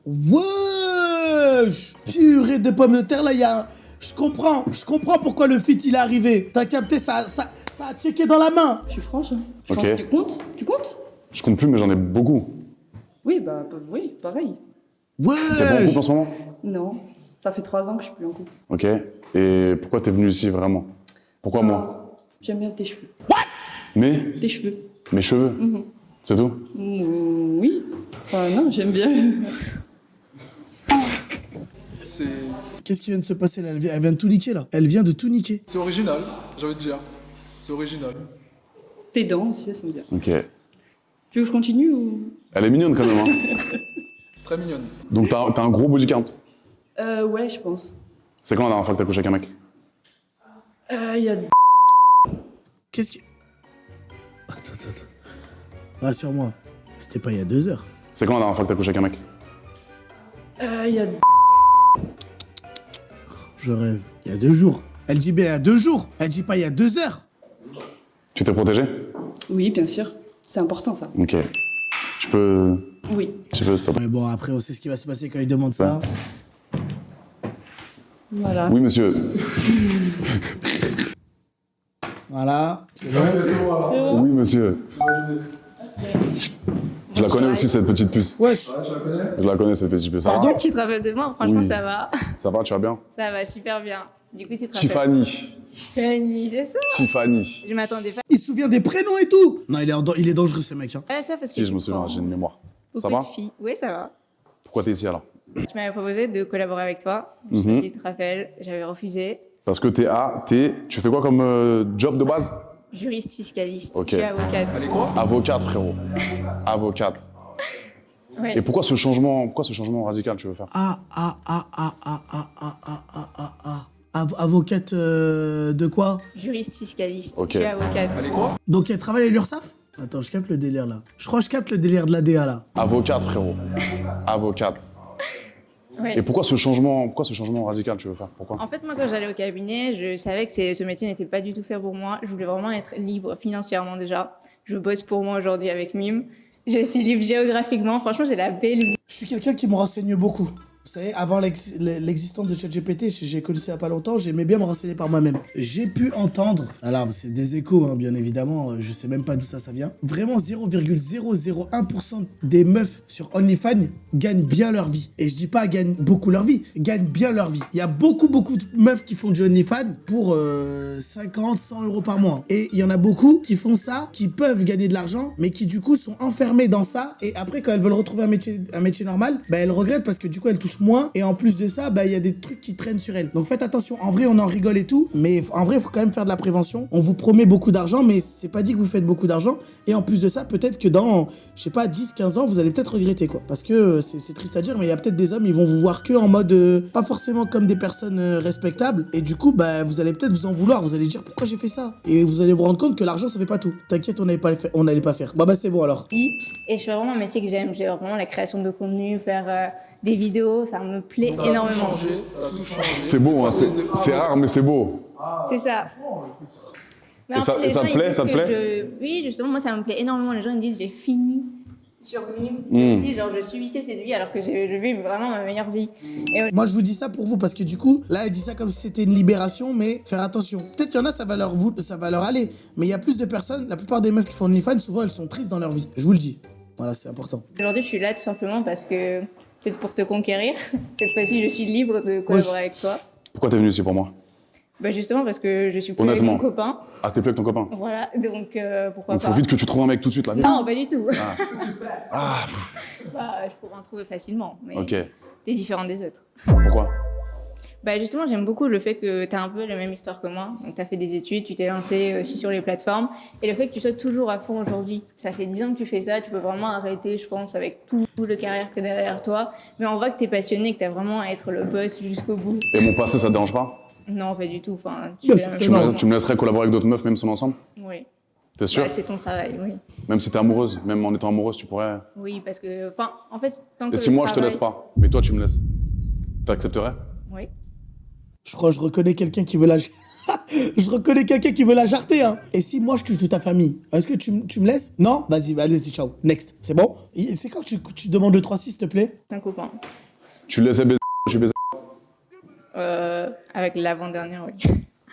Wesh! Purée de pommes de terre, là, il y a... Je comprends pourquoi le feat, il est arrivé. T'as capté, ça a checké dans la main. Je suis franche. Hein. Je Ok. pense que tu comptes. Tu comptes? Je compte plus, mais j'en ai beaucoup. Oui, oui, pareil. T'es pas en Wesh! couple en ce moment? Non. Ça fait 3 ans que je suis plus en couple. Ok. Et pourquoi t'es venu ici, vraiment? Pourquoi moi? J'aime bien tes cheveux. Mais Tes cheveux. mes cheveux? Mhm. C'est tout? Oui. Enfin, non, j'aime bien. Qu'est-ce qui vient de se passer là? Elle vient de tout niquer là. Elle vient de tout niquer. C'est original, j'ai envie de dire. C'est original. Tes dents aussi, elles sont bien. Ok. Tu veux que je continue ou... Elle est mignonne quand même, hein. Très mignonne. Donc t'as un gros body count. Ouais, je pense. C'est quand la dernière fois que t'as couché avec un mec? Il y a... Qu'est-ce qui... Attends. Rassure-moi, c'était pas il y a 2 heures. C'est quand la dernière fois que t'as couché avec un mec? Il y a... Je rêve. Il y a 2 jours. Elle dit bien il y a 2 jours. Elle dit pas il y a 2 heures. Tu t'es protégé? Oui, bien sûr. C'est important, ça. Ok. Je peux... Oui. Tu peux stop. Mais bon, après, on sait ce qui va se passer quand il demande ça. Voilà. Oui, monsieur. Voilà, c'est bon. Oui, monsieur. Je la connais aussi, cette petite puce. Wesh. Je la connais, cette petite puce. Ça va? Pardon? Tu te rappelles de moi? Franchement, Oui. ça va. Ça va, tu vas bien? Ça va super bien. Du coup, tu te rappelles. Tiffany. Tiffany, c'est ça? Tiffany. Je m'attendais pas. Il se souvient des prénoms et tout. Non, il est dangereux ce mec. Hein. Ah, ça parce Si, que je me souviens, j'ai une mémoire. Ça Beaucoup va? de filles. Oui, ça va. Pourquoi t'es ici alors? Tu m'avais proposé de collaborer avec toi. Je sais pas si tu te rappelles. J'avais refusé. Parce que tu fais quoi comme job de base? Juriste fiscaliste. Ok. Je suis avocate. Allez, quoi? Avocate, frérot. Avocate. Ouais. Et pourquoi ce changement radical tu veux faire? Avocate de quoi? Juriste fiscaliste. Ok. Je suis avocate. Allez, quoi? Donc elle travaille à l'URSSAF? Attends, je capte le délire là. Je crois que je capte le délire de l'ADA là. Avocate, frérot. Avocate. Ouais. Et pourquoi ce changement radical tu veux faire? Pourquoi? En fait, moi, quand j'allais au cabinet, je savais que ce métier n'était pas du tout fait pour moi. Je voulais vraiment être libre financièrement déjà. Je bosse pour moi aujourd'hui avec Mime. Je suis libre géographiquement. Franchement, j'ai la belle vie. Je suis quelqu'un qui me renseigne beaucoup. Vous savez, avant l'existence de ChatGPT, j'ai connu ça il y a pas longtemps, j'aimais bien me renseigner par moi-même. J'ai pu entendre, alors c'est des échos, hein, bien évidemment, je sais même pas d'où ça vient. Vraiment 0,001% des meufs sur OnlyFans gagnent bien leur vie. Et je dis pas gagnent beaucoup leur vie, gagnent bien leur vie. Il y a beaucoup de meufs qui font du OnlyFans pour 50, 100 euros par mois. Et il y en a beaucoup qui font ça, qui peuvent gagner de l'argent, mais qui du coup sont enfermés dans ça. Et après, quand elles veulent retrouver un métier normal, bah elles regrettent parce que du coup elles touchent moins. Et en plus de ça, bah il y a des trucs qui traînent sur elles. Donc faites attention. En vrai, on en rigole et tout, mais en vrai, il faut quand même faire de la prévention. On vous promet beaucoup d'argent, mais c'est pas dit que vous faites beaucoup d'argent. Et en plus de ça, peut-être que dans, je sais pas, 10, 15 ans, vous allez peut-être regretter quoi. Parce que c'est triste à dire, mais il y a peut-être des hommes, ils vont vous voir que en mode pas forcément comme des personnes respectables. Et du coup, bah vous allez peut-être vous en vouloir. Vous allez dire pourquoi j'ai fait ça. Et vous allez vous rendre compte que l'argent ça fait pas tout. T'inquiète, on n'allait pas faire. Bah c'est bon alors. Et je fais vraiment un métier que j'aime. J'ai vraiment la création de contenu, faire des vidéos, ça me plaît énormément. C'est beau, hein, c'est rare, mais c'est beau. C'est ça. Mais Et en ça- fait, et les ça gens, te ils plaît, disent ça te que plaît Oui, justement, moi, ça me plaît énormément. Les gens, ils me disent, j'ai fini sur Mime. Si, genre, je subissais cette vie alors que je vis vraiment ma meilleure vie. Et Moi, je vous dis ça pour vous parce que du coup, là, elle dit ça comme si c'était une libération, mais faire attention. Peut-être qu'il y en a, ça va leur aller. Mais il y a plus de personnes, la plupart des meufs qui font OnlyFans, souvent, elles sont tristes dans leur vie. Je vous le dis. Voilà, c'est important. aujourd'hui, je suis là tout simplement parce que, peut-être pour te conquérir, cette fois-ci, je suis libre de collaborer avec toi. Pourquoi t'es venu ici pour moi? Bah, justement, parce que je suis plus Honnêtement. avec mon copain. Ah, t'es plus avec ton copain? Voilà, donc pourquoi Donc pas. faut vite que tu trouves un mec tout de suite là. vite. Non, pas du tout. Ah, Bah, je pourrais en trouver facilement, mais ok. t'es différent des autres. Pourquoi? Bah justement, j'aime beaucoup le fait que tu as un peu la même histoire que moi. Donc, tu as fait des études, tu t'es lancé aussi sur les plateformes. Et le fait que tu sois toujours à fond aujourd'hui. Ça fait 10 ans que tu fais ça, tu peux vraiment arrêter, je pense, avec tout le carrière que derrière toi. Mais on voit que tu es passionné, que tu as vraiment à être le boss jusqu'au bout. Et mon passé, ça te dérange pas? Non, pas du tout. Enfin, Bien fais sûr la que même non. chose. Tu me laisserais collaborer avec d'autres meufs, même si on est ensemble? Oui. T'es sûr? Bah, c'est ton travail, oui. Même si t'es amoureuse, même en étant amoureuse, tu pourrais. Oui, parce que, enfin, en fait, tant que Et si le moi je te travail- laisse pas, mais toi tu me laisses, t'accepterais? Oui. Je crois que je reconnais quelqu'un qui veut la... je reconnais quelqu'un qui veut la jarter, hein. Et si moi, je tue toute ta famille, est-ce que tu me laisses? Non? Vas-y, allez-y, ciao. Next. C'est bon? C'est quand que tu demandes le 3-6, s'il te plaît? C'est un copain. Tu laissais baiser, je baisais. Avec l'avant-dernière, oui.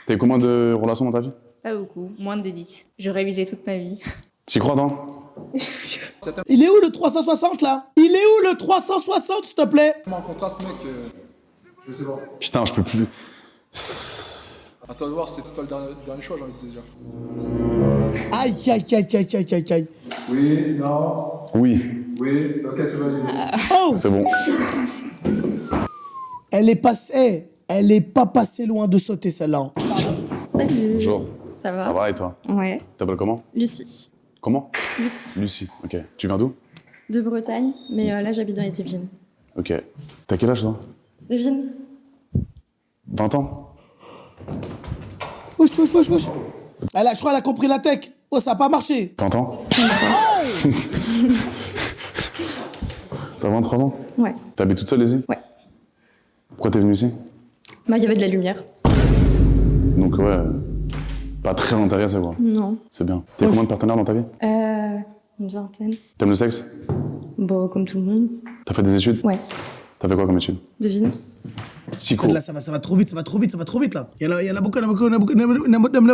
T'as eu combien de relations dans ta vie? Pas beaucoup, moins de 10. Je révisais toute ma vie. T'y crois, toi? Il est où le 360, là? Il est où le 360, s'il te plaît? En contraste, mec, je sais pas. Putain, je peux plus. À toi de voir, c'est toi le dernier choix, j'ai envie de te dire. Aïe, aïe, aïe, aïe, aïe, aïe, aïe. Oui, non, Oui, oui, ok, c'est validé. Oh! c'est bon. Elle est pas passée loin de sauter, celle-là. hein. Salut. Bonjour. Ça va? Ça va et toi? Ouais. T'appelles comment? Lucie. Comment? Lucie. Lucie, ok. Tu viens d'où? De Bretagne, mais là j'habite dans les Yvelines. Ok. T'as quel âge, toi? Devine? 20 ans? Wesh. Je crois qu'elle a compris la tech. Oh, ça a pas marché. 20 ans? T'as 23 ans? Ouais. T'habites toute seule ici? Ouais. Pourquoi t'es venue ici? Bah, il y avait de la lumière. Donc ouais, pas très intéressé quoi. Non. C'est bien. T'as combien de partenaires dans ta vie? Une vingtaine. T'aimes le sexe? Bon, comme tout le monde. T'as fait des études? Ouais. T'as fait quoi comme études? Devine? Psycho. Là, ça va trop vite, là. Il y en a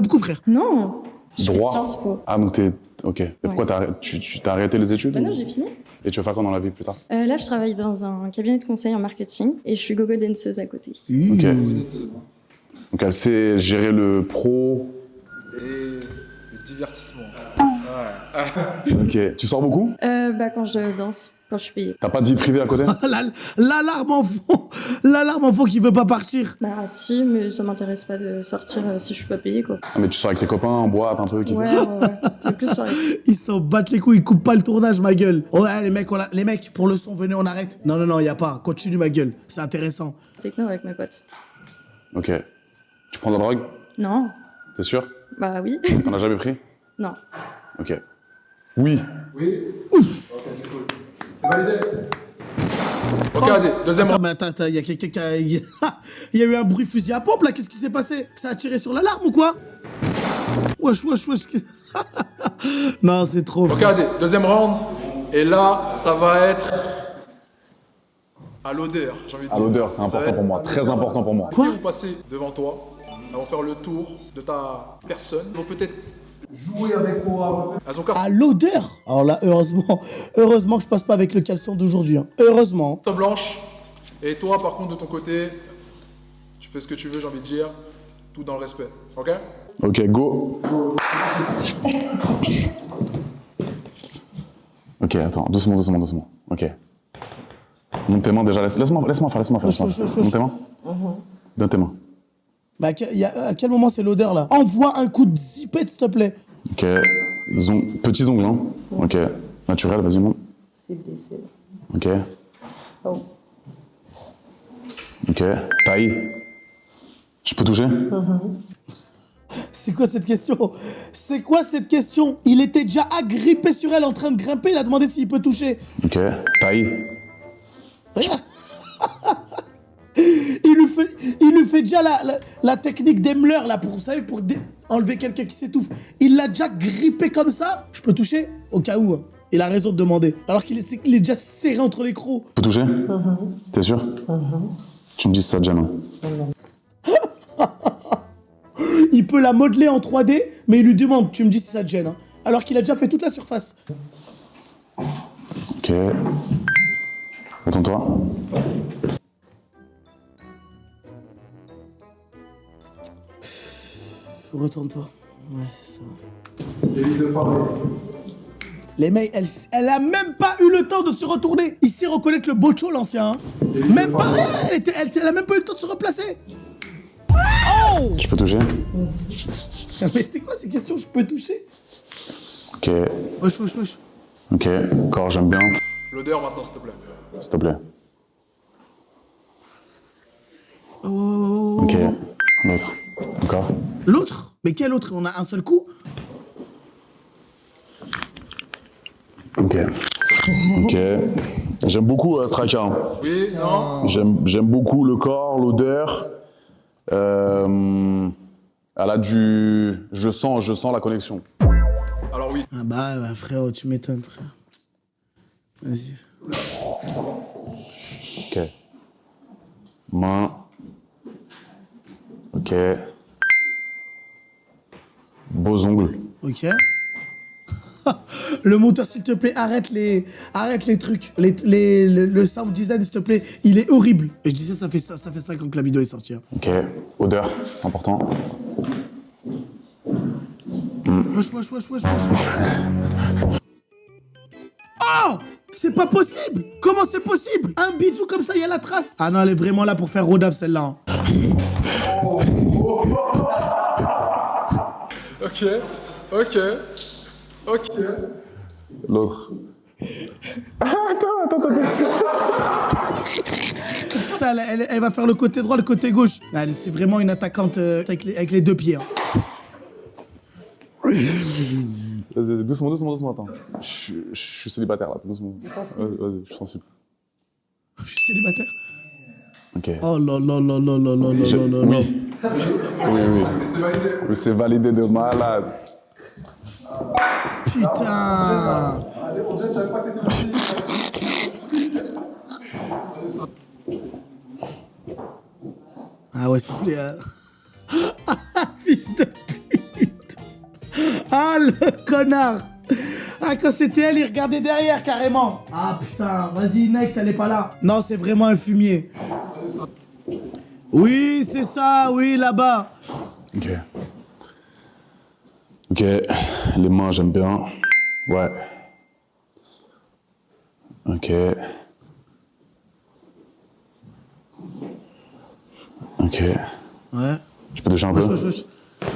beaucoup, frère. Non. Je fais Droit. Sciences Po. Ah donc t'es... Ok. Et pourquoi tu t'as arrêté les études? Bah ou- non, j'ai fini. Et tu vas faire quoi dans la vie plus tard? Là, je travaille dans un cabinet de conseil en marketing et je suis gogo danseuse à côté. Ok. Donc elle sait gérer le pro. Et le divertissement. Ok. Tu sors beaucoup? Bah, quand je danse, quand je suis payée. T'as pas de vie privée à côté? L'alarme en fond qui veut pas partir. Bah, si, mais ça m'intéresse pas de sortir si je suis pas payée, quoi. Ah mais tu sors avec tes copains en boîte un peu qui... Ouais. Mais plus soirée. Ils s'en battent les couilles, ils coupent pas le tournage, ma gueule. Ouais, les mecs, pour le son, venez, on arrête. Non, y a pas. Continue, ma gueule. C'est intéressant. Techno avec mes potes. Ok. Tu prends de la drogue? Non. T'es sûr? Bah oui. T'en as jamais pris? Non. Ok. Oui. Oui. Ok, c'est cool. C'est validé. Ok, allez, deuxième round. Attends, il y a quelqu'un qui a... il y a eu un bruit fusil à pompe, là. Qu'est-ce qui s'est passé? Ça a tiré sur l'alarme ou quoi? Wesh. Non, c'est trop. Ok, allez, deuxième round. Et là, ça va être à l'odeur, j'ai envie de À dire. l'odeur, c'est Ça va important être pour moi. à Très l'odeur. important pour moi. Quoi? Ils vont passer devant toi. Elles vont faire le tour de ta personne. Ils vont peut-être jouer avec toi. Elles ont carte À l'odeur. Alors là, heureusement que je passe pas avec le caleçon d'aujourd'hui. Hein. Heureusement. blanche. Et toi, par contre, de ton côté, tu fais ce que tu veux, j'ai envie de dire. Tout dans le respect. Ok? Ok, go. Ok, attends, doucement. Ok. Monte tes mains déjà, laisse-moi faire. Wesh. Monte tes mains. Donne tes mains. Bah, à quel moment c'est l'odeur, là? Envoie un coup de zipette, s'il te plaît. Ok. Petits ongles, hein. Ok. Naturel, vas-y, monte. C'est blessé. Ok. Oh. Ok. Taille. Je peux toucher? C'est quoi cette question? Il était déjà agrippé sur elle en train de grimper, il a demandé s'il peut toucher. Ok. Taille. Il lui fait déjà la technique d'Emler, là, pour, vous savez, pour enlever quelqu'un qui s'étouffe. Il l'a déjà grippé comme ça. Je peux toucher? Au cas où, hein. Il a raison de demander. Alors qu'il est déjà serré entre les crocs. Je peux toucher? T'es sûr? Tu me dis si ça te gêne. Hein. Il peut la modeler en 3D, mais il lui demande, tu me dis si ça te gêne. Hein. Alors qu'il a déjà fait toute la surface. Ok. Retourne-toi. Retourne-toi. Ouais, c'est ça. Évite de parler. Les mecs, elle a même pas eu le temps de se retourner. Il sait reconnaître le Bocho, l'ancien. Hein. Même pas. Elle a même pas eu le temps de se replacer. Oh! Je peux toucher? Mais c'est quoi ces questions? Je peux toucher? Ok. Wesh, wesh, wesh. Ok. Corps, j'aime bien. L'odeur maintenant, s'il te plaît. S'il te plaît. Oh. Ok. L'autre. Encore. L'autre? Mais quel autre? On a un seul coup? Ok. Ok. J'aime beaucoup Straka. Hein. Oui, non. J'aime beaucoup le corps, l'odeur. Elle a du... Je sens la connexion. Alors oui. Ah bah frérot, tu m'étonnes, frère. Vas-y. Ok. Main. Ok. Beaux ongles. Ok. Le monteur, s'il te plaît, arrête les trucs. Le sound design, s'il te plaît, il est horrible. Et je dis ça fait 5 ans que la vidéo est sortie. Hein. Ok. Odeur, c'est important. Wesh. Oh! C'est pas possible! Comment c'est possible? Un bisou comme ça, il y a la trace. Ah non, elle est vraiment là pour faire Rodave, celle-là. Hein. Ok. L'autre. Attends, ça fait... Putain, elle va faire le côté droit, le côté gauche. C'est vraiment une attaquante avec les deux pieds. Hein. Vas-y, doucement, attends. Je suis célibataire là, doucement. Vas-y, je suis sensible. Je suis célibataire. Ok. Oh là. Oui. Oui, c'est validé de malade. Putain. Ah ouais, s'il vous plaît. Fils de pute. Ah, le connard. Ah, quand c'était elle, il regardait derrière, carrément. Ah, putain. Vas-y, next, elle est pas là. Non, c'est vraiment un fumier. Oui, c'est ça. Oui, là-bas. Ok, les mains, j'aime bien. Ouais. Ok. Ouais. Je peux toucher un peu?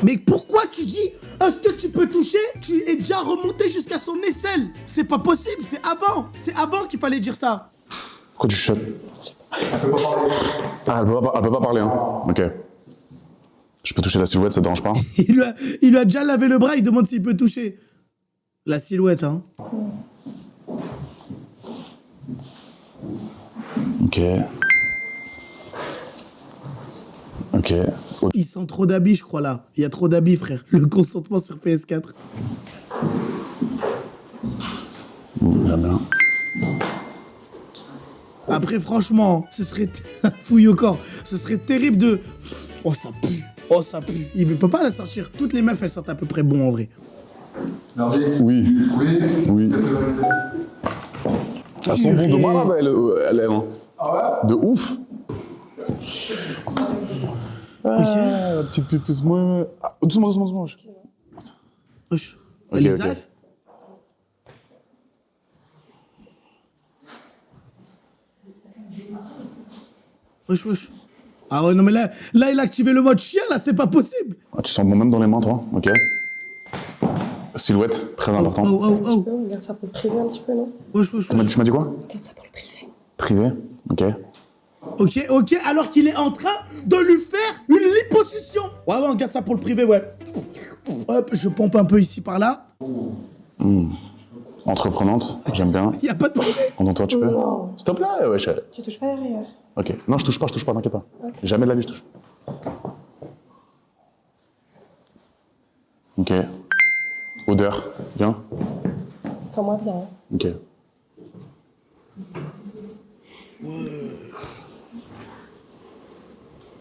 Mais pourquoi tu dis est-ce que tu peux toucher? Tu es déjà remonté jusqu'à son aisselle. C'est pas possible, c'est avant. C'est avant qu'il fallait dire ça. Pourquoi tu chuchotes? Elle peut pas parler. Ah, elle peut pas parler, hein. Ok. Je peux toucher la silhouette, ça te dérange pas? Il lui a déjà lavé le bras, il demande s'il peut toucher. La silhouette, hein. Ok. Il sent trop d'habits, je crois, là. Il y a trop d'habits, frère. Le consentement sur PS4. J'aime bien. Après, franchement, ce serait... Fouille au corps. Ce serait terrible de... Oh, ça pue. Il ne peut pas la sortir. Toutes les meufs, elles sentent à peu près bon, en vrai. Oui. Elles sont bonnes de malade, elles. Hein. Ah ouais? De ouf. Ok. Petite pupus, moi. Ah, doucement. Wesh. Ok, Les ok. afs. Wesh. Ah ouais, non, mais là, il a activé le mode chien, là, c'est pas possible. Ah, tu sens bon même dans les mains, toi? Ok. Silhouette, très important. Oh. On regarde ça pour le privé un petit peu, non? Wesh. Tu m'as dit quoi? Regarde ça pour le privé. Privé? Ok. Ok, alors qu'il est en train de lui faire une liposuction. Ouais, on garde ça pour le privé, ouais. Hop, je pompe un peu ici par là. Entreprenante, j'aime bien. Y a pas de problème. Content-toi, tu peux. Non. S'il te plaît, ouais. Tu touches pas derrière. Ok. Non, je touche pas, t'inquiète pas. Jamais de la vie, je touche. Ok. Odeur, bien. Sans moi, bien. Ok.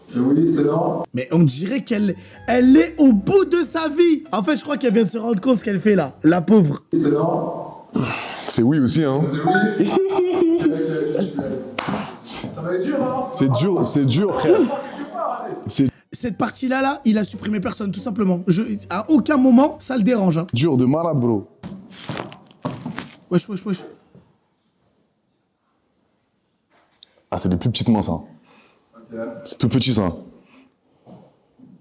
C'est oui, c'est non. Mais on dirait qu'elle est au bout de sa vie. En fait, je crois qu'elle vient de se rendre compte ce qu'elle fait là. La pauvre. C'est non. C'est oui aussi, hein. C'est oui. Ça va être dur, hein. C'est dur, frère. Cette partie-là, là, il a supprimé personne, tout simplement. À aucun moment, ça le dérange. Hein. Dur de malade, bro. Wesh. Ah, c'est des plus petites mains, ça. Ok. C'est tout petit, ça.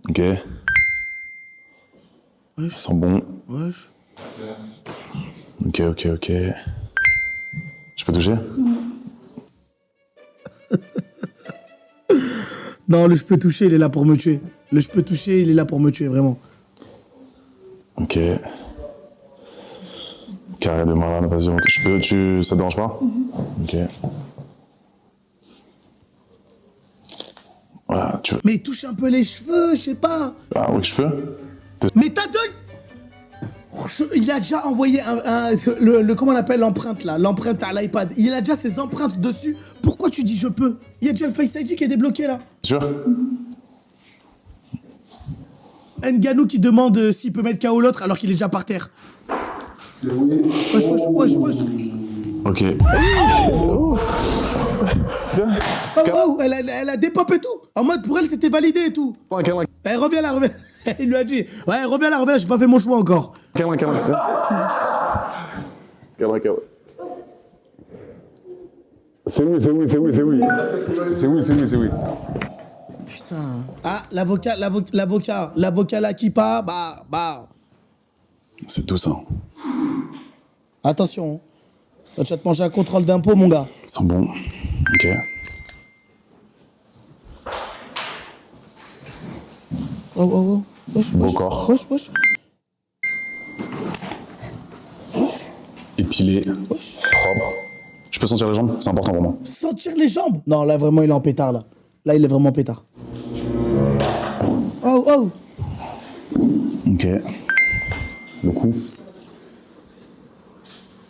Ok. Wesh. Ça sent bon. Wesh. Ok. Je peux toucher? Non, le je peux toucher, il est là pour me tuer. Le je peux toucher, il est là pour me tuer, vraiment. Ok. Carré de malade, vas-y, ça te dérange pas? Ok. Voilà, tu veux. Mais touche un peu les cheveux, je sais pas. Ah oui, je peux? Mais t'as deux... Il a déjà envoyé comment on appelle l'empreinte là? L'empreinte à l'iPad. Il a déjà ses empreintes dessus. Pourquoi tu dis je peux? Il y a déjà le Face ID qui est débloqué là. Sûr? Nganou qui demande s'il peut mettre KO l'autre alors qu'il est déjà par terre. C'est oui. Wesh. Ok. Oh, elle a des pop et tout. En mode pour elle c'était validé et tout. Eh, reviens là. Il lui a dit, ouais, reviens là, j'ai pas fait mon choix encore. Calme. C'est oui. Putain. Ah, l'avocat là qui part, bah. C'est tout ça. Attention. Là, tu vas te manger un contrôle d'impôt, mon gars. Ils sont bons. Ok. Oh. Beau corps. Wesh. Épilé. Propre. Je peux sentir les jambes? C'est important pour moi. Sentir les jambes? Non, là, vraiment, il est en pétard, là. Là, il est vraiment en pétard. Oh. Ok. Le cou.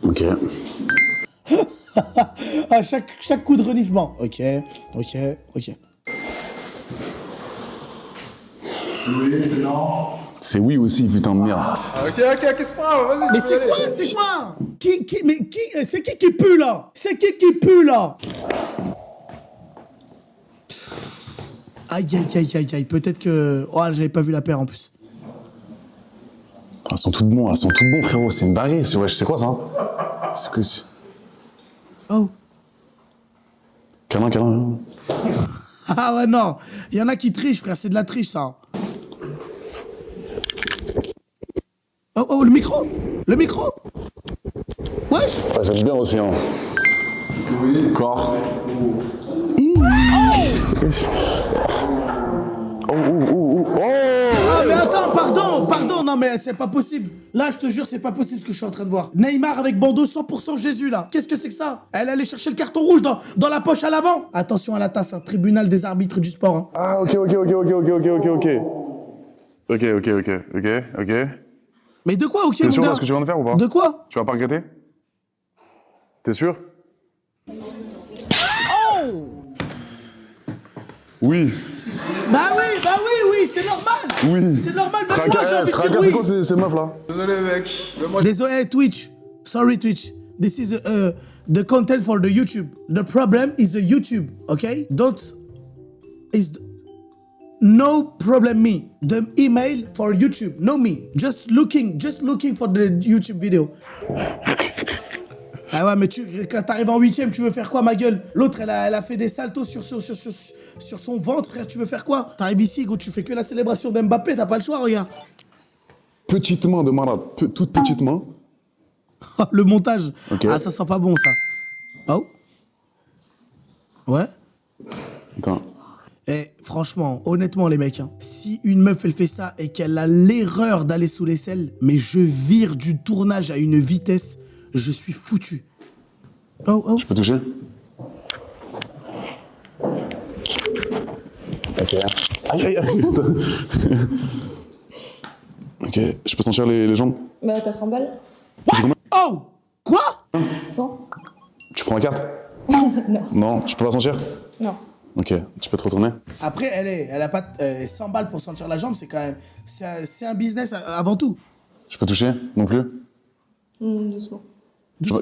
Ok. Ah, chaque coup de reniflement. Ok. C'est oui, c'est non. C'est oui aussi, putain de merde. Ok, qu'est-ce que c'est pas? Vas-y. Mais c'est quoi? C'est qui pue, là? C'est qui pue, là? Aïe. Peut-être que... Oh, j'avais pas vu la paire, en plus. Elles sont toutes bons, frérot. C'est une dinguerie. C'est quoi, ça? C'est que... Oh. Câlin. Ah ouais, non. Il y en a qui trichent, frère. C'est de la triche, ça. Oh, le micro. Wesh. Ouais, j'aime bien aussi, hein. C'est oui. Corps. Ah, mais attends, pardon. Non, mais c'est pas possible. Là, je te jure, c'est pas possible ce que je suis en train de voir. Neymar avec bandeau 100% Jésus, là. Qu'est-ce que c'est que ça? Elle allait chercher le carton rouge dans la poche à l'avant. Attention à la tasse, hein. Tribunal des arbitres du sport. Hein. Ah, ok. Ok. Mais de quoi, ok, T'es sûr mon de gars? ce que tu viens de faire ou pas? De quoi? Tu vas pas regretter? T'es sûr? Oui. Bah oui, c'est normal. Oui. C'est normal, même moi, j'ai envie de dire oui. C'est quoi ces meufs là? Désolé, mec. Mais moi, Désolé, Twitch. Sorry, Twitch. This is the content for the YouTube. The problem is the YouTube, okay? No problem me. The email for YouTube, no me. Just looking for the YouTube video. Ah ouais, mais quand t'arrives en 8ème, tu veux faire quoi, ma gueule? L'autre, elle a fait des saltos sur son ventre, frère, tu veux faire quoi? T'arrives ici, gros, tu fais que la célébration d'Mbappé, t'as pas le choix, regarde. Petite main de malade, toute petite main. Le montage. Okay. Ah, ça sent pas bon, ça. Oh. Ouais. Attends. Eh, franchement, honnêtement, les mecs, hein, si une meuf, elle fait ça et qu'elle a l'erreur d'aller sous l'aisselle, mais je vire du tournage à une vitesse... je suis foutu. Oh, oh. Je peux toucher? Ok. Aïe, aïe, aïe. Ok, je peux sentir les jambes? Bah, t'as 100 balles. Oh! Quoi? 100? Tu prends la carte? Non. Non, tu peux pas sentir? Non. Ok, tu peux te retourner? Après, elle a pas 100 balles pour sentir la jambe, c'est quand même... C'est un business avant tout. Je peux toucher? Non plus? Doucement.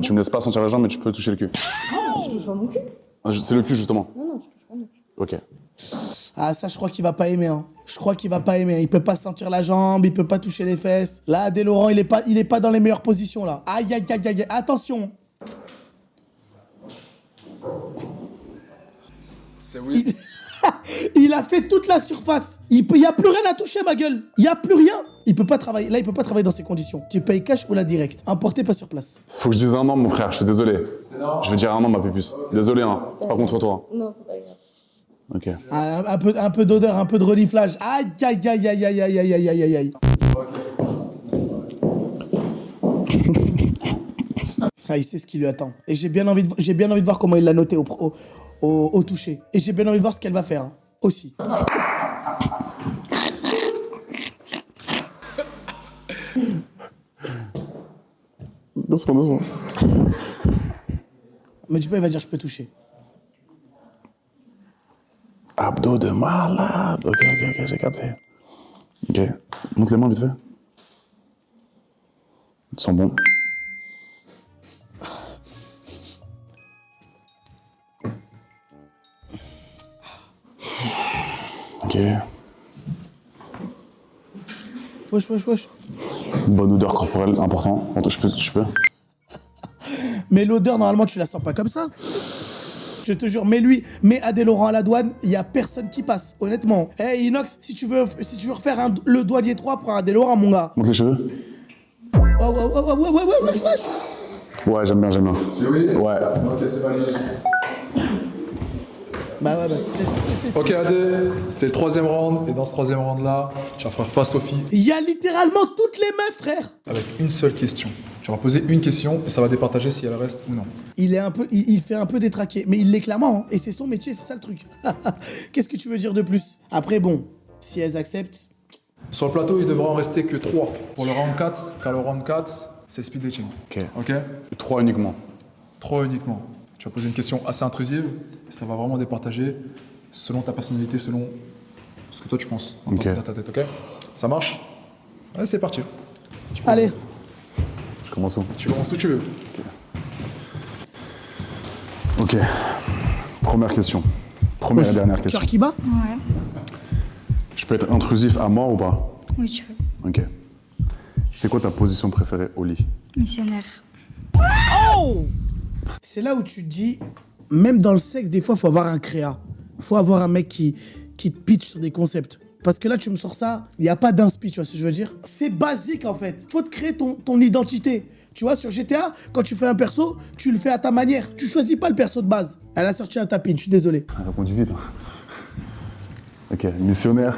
Tu me laisses pas sentir la jambe, mais tu peux toucher le cul. Non, je touche pas mon cul. Ah, c'est le cul, justement. Non, tu touches pas mon cul. Ok. Ah, ça, je crois qu'il va pas aimer. Hein. Je crois qu'il va pas aimer. Il peut pas sentir la jambe, il peut pas toucher les fesses. Là, Adé Laurent, il est pas dans les meilleures positions, là. Aïe, aïe, aïe, aïe, aïe. Attention. C'est oui. Il a fait toute la surface. Il y a plus rien à toucher, ma gueule. Il y a plus rien. Il peut pas travailler. Là, il peut pas travailler dans ces conditions. Tu payes cash ou la direct. Importé, pas sur place. Faut que je dise un nom, mon frère, je suis désolé. Je vais dire un nom, ma pupus. Désolé, hein. C'est pas contre toi. Non, c'est pas grave. Ok. Ah, un peu d'odeur, un peu de reniflage. Aïe, aïe, aïe, aïe, aïe, aïe, aïe, aïe, aïe, aïe. Ah, il sait ce qui lui attend. Et j'ai bien envie de voir comment il l'a noté au toucher. Et j'ai bien envie de voir ce qu'elle va faire, hein, aussi. Doucement, doucement. Mais du coup, il va dire je peux toucher. Abdos de malade. Ok, j'ai capté. Ok. Monte les mains vite fait. Ils sont bons. Ok. Wesh. Bonne odeur corporelle, important. Je peux. Mais l'odeur, normalement, tu la sens pas comme ça. Je te jure, mets Adé Laurent à la douane, il y a personne qui passe, honnêtement. Hey Inox, si tu veux refaire le douanier 3 pour Adé Laurent, mon gars. Monte les cheveux. Ouais. Ouais, j'aime bien. C'est oui? Ouais. Ok, c'est validé. Bah c'était... Ok, Adé, c'est le 3e round. Et dans ce 3e round-là, tu vas faire face aux filles Il y a littéralement toutes les meufs, frère. avec une seule question. Tu vas poser une question et ça va départager si elle reste ou non. Il fait un peu détraqué, mais il l'est clairement, hein, et c'est son métier, c'est ça le truc. Qu'est-ce que tu veux dire de plus? Après, bon, si elles acceptent... Sur le plateau, il devra en rester que 3 pour le round 4, car le round 4, c'est speed dating. Ok? 3 uniquement. 3 uniquement. Tu vas poser une question assez intrusive et ça va vraiment départager selon ta personnalité, selon ce que toi tu penses dans ta tête, ok? Ça marche? Ouais, c'est parti. Allez. Je commence où? Tu commences où tu veux. Ok. Première question. Première et dernière question. Cœur qui bat? Ouais. Je peux être intrusif à mort ou pas? Oui, tu peux. Ok. C'est quoi ta position préférée au lit? Missionnaire. C'est là où tu te dis, même dans le sexe, des fois, faut avoir un créa. Faut avoir un mec qui te pitch sur des concepts. Parce que là, tu me sors ça, il n'y a pas d'inspi, tu vois ce que je veux dire? C'est basique, en fait. Faut te créer ton identité. Tu vois, sur GTA, quand tu fais un perso, tu le fais à ta manière. Tu choisis pas le perso de base. Elle a sorti un tapis, je suis désolé. Elle a répondu vite. Ok, missionnaire.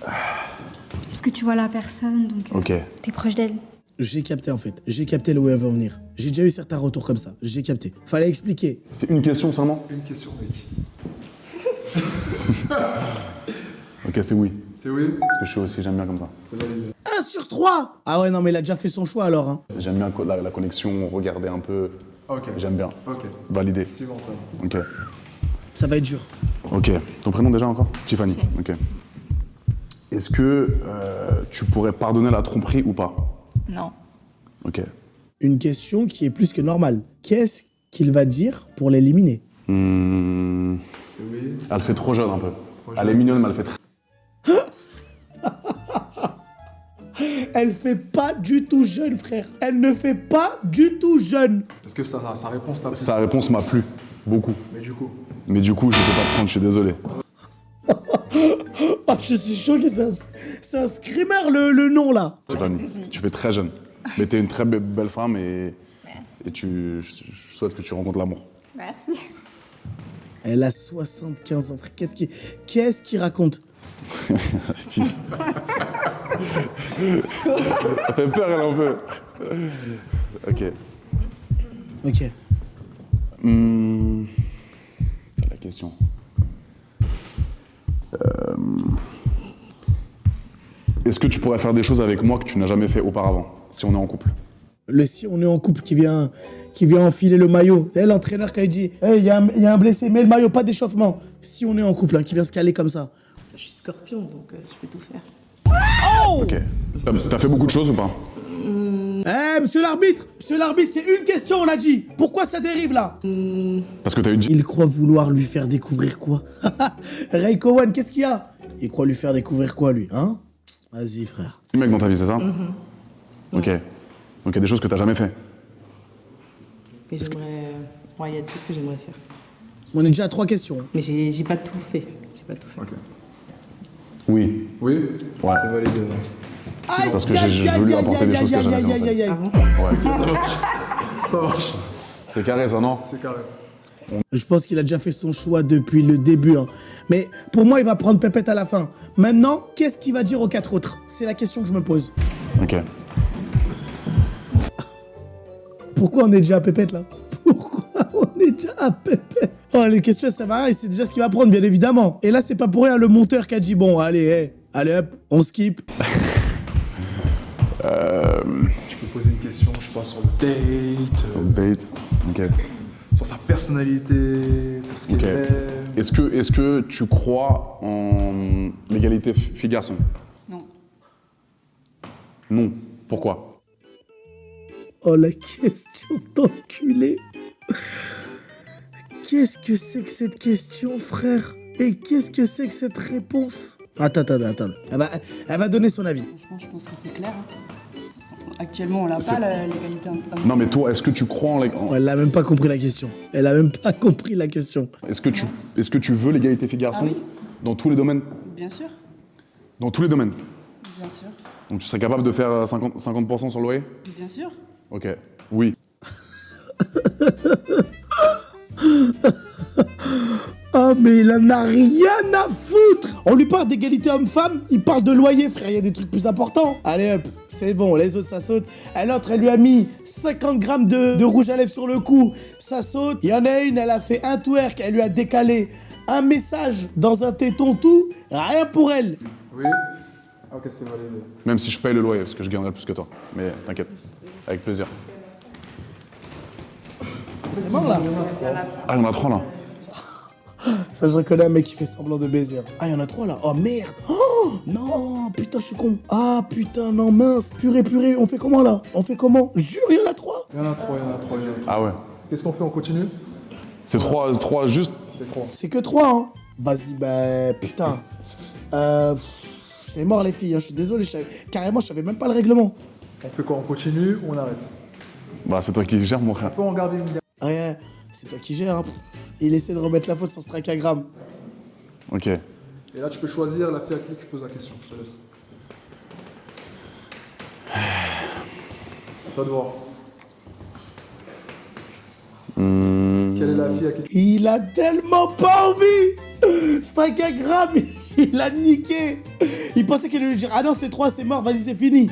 Parce que tu vois la personne, donc Ok. t'es proche d'elle. J'ai capté, en fait. J'ai capté le où elle va en venir. J'ai déjà eu certains retours comme ça. J'ai capté. Fallait expliquer. C'est une question seulement? Une question, mec. Ok, c'est oui. C'est oui? Parce que je suis aussi, j'aime bien comme ça. C'est validé. 1 sur 3! Ah ouais, non, mais il a déjà fait son choix, alors. Hein. J'aime bien la connexion, regarder un peu. Ok. J'aime bien. Ok. Validé. Suivant, toi. Ok. Ça va être dur. Ok. Ton prénom déjà encore? Tiffany. Ok. Est-ce que tu pourrais pardonner la tromperie ou pas? Non. Ok. Une question qui est plus que normale. Qu'est-ce qu'il va dire pour l'éliminer? C'est oui. Elle fait trop jeune un peu. Elle est mignonne, mais elle fait très... Elle fait pas du tout jeune, frère. Elle ne fait pas du tout jeune. Est-ce que sa réponse t'a plu? Sa réponse m'a plu. Beaucoup. Mais du coup, je peux pas te prendre, je suis désolé. Oh, je suis choqué, c'est un screamer le nom là. Tiffany, tu fais très jeune. Mais t'es une très belle femme et je souhaite que tu rencontres l'amour. Merci. Elle a 75 ans, frère. Qu'est-ce qu'il raconte? Ça fait peur, elle, un peu. Ok. Ok. C'est la question. Est-ce que tu pourrais faire des choses avec moi que tu n'as jamais fait auparavant, si on est en couple? Le si on est en couple qui vient enfiler le maillot. Et l'entraîneur qui a dit hey, il y a un blessé, mets le maillot, pas d'échauffement. Si on est en couple, hein, qui vient se caler comme ça. Je suis scorpion, donc je peux tout faire. Ok. T'as fait beaucoup de choses ou pas? Eh, monsieur l'arbitre, c'est une question, on a dit. Pourquoi ça dérive là? Parce que t'as eu dit. Il croit vouloir lui faire découvrir quoi? Ray Cohen, qu'est-ce qu'il y a? Il croit lui faire découvrir quoi, lui, hein? Vas-y, frère. Du mec dans ta vie, c'est ça? Ok. Donc il y a des choses que t'as jamais fait. Et j'aimerais... Ouais, il y a des choses que j'aimerais faire. On est déjà à 3 questions. Mais j'ai pas tout fait. J'ai pas tout fait. Ok. Oui. Oui. Ouais. C'est validé. Parce que j'ai voulu apporter des choses que j'avais jamais fait. Ah bon? Ouais. Ça marche. C'est carré ça, non? C'est carré. Je pense qu'il a déjà fait son choix depuis le début. Hein. Mais pour moi, il va prendre Pépette à la fin. Maintenant, qu'est-ce qu'il va dire aux 4 autres? C'est la question que je me pose. Ok. Pourquoi on est déjà à Pépette là? Pourquoi on est déjà à Pépette? Oh, les questions, ça va, et c'est déjà ce qu'il va prendre, bien évidemment. Et là, c'est pas pour rien le monteur qui a dit bon, allez, allez hop, on skip. Tu peux poser une question, je sais pas, sur le date. Sur le date. Ok. Sur sa personnalité, sur ce qu'elle Ok. est. Est-ce que tu crois en l'égalité fille-garçon? Non. Non. Pourquoi? Oh, la question d'enculé. Qu'est-ce que c'est que cette question, frère? Et qu'est-ce que c'est que cette réponse? Attends. Elle va donner son avis. Franchement, je pense que c'est clair. Actuellement, on n'a pas l'égalité homme-femme. Non mais toi, est-ce que tu crois en Oh, elle a même pas compris la question. Elle a même pas compris la question. Est-ce que tu veux l'égalité fille-garçon dans tous les domaines? Bien sûr. Dans tous les domaines. Bien sûr. Donc tu serais capable de faire 50% sur le loyer? Bien sûr. Ok. Oui. Oh, mais il en a rien à foutre! On lui parle d'égalité homme-femme, il parle de loyer, frère, il y a des trucs plus importants. Allez hop, c'est bon, les autres ça saute. Et l'autre, elle lui a mis 50 grammes de rouge à lèvres sur le cou, ça saute. Il y en a une, elle a fait un twerk, elle lui a décalé un message dans un téton tout, rien pour elle. Oui. Ok, c'est validé. Même si je paye le loyer, parce que je gagnerai plus que toi. Mais t'inquiète, avec plaisir. C'est mort là. Ah, il y en a 3 là. Ça, je reconnais un mec qui fait semblant de baiser. Ah, il y en a 3 là. Oh merde. Oh non, putain, je suis con. Ah putain, non, mince. Purée, on fait comment là? On fait comment? Jure, il y en a 3. Il y en a 3. Ah ouais. Qu'est-ce qu'on fait? On continue? C'est 3 juste. C'est 3. C'est que 3, hein. Vas-y, bah putain. C'est mort les filles, hein. Je suis désolé. Carrément, je savais même pas le règlement. On fait quoi? On continue ou on arrête? Bah c'est toi qui gères mon frère. On peut en garder une dernière. Rien, c'est toi qui gères. Hein. Il essaie de remettre la faute sur Strakagram. Ok. Et là, tu peux choisir la fille à qui tu poses la question. Je te laisse. À toi de voir. Quelle est la fille à qui Il a tellement pas envie. Strakagram, il a niqué. Il pensait qu'il allait lui dire ah non, c'est 3, c'est mort, vas-y, c'est fini.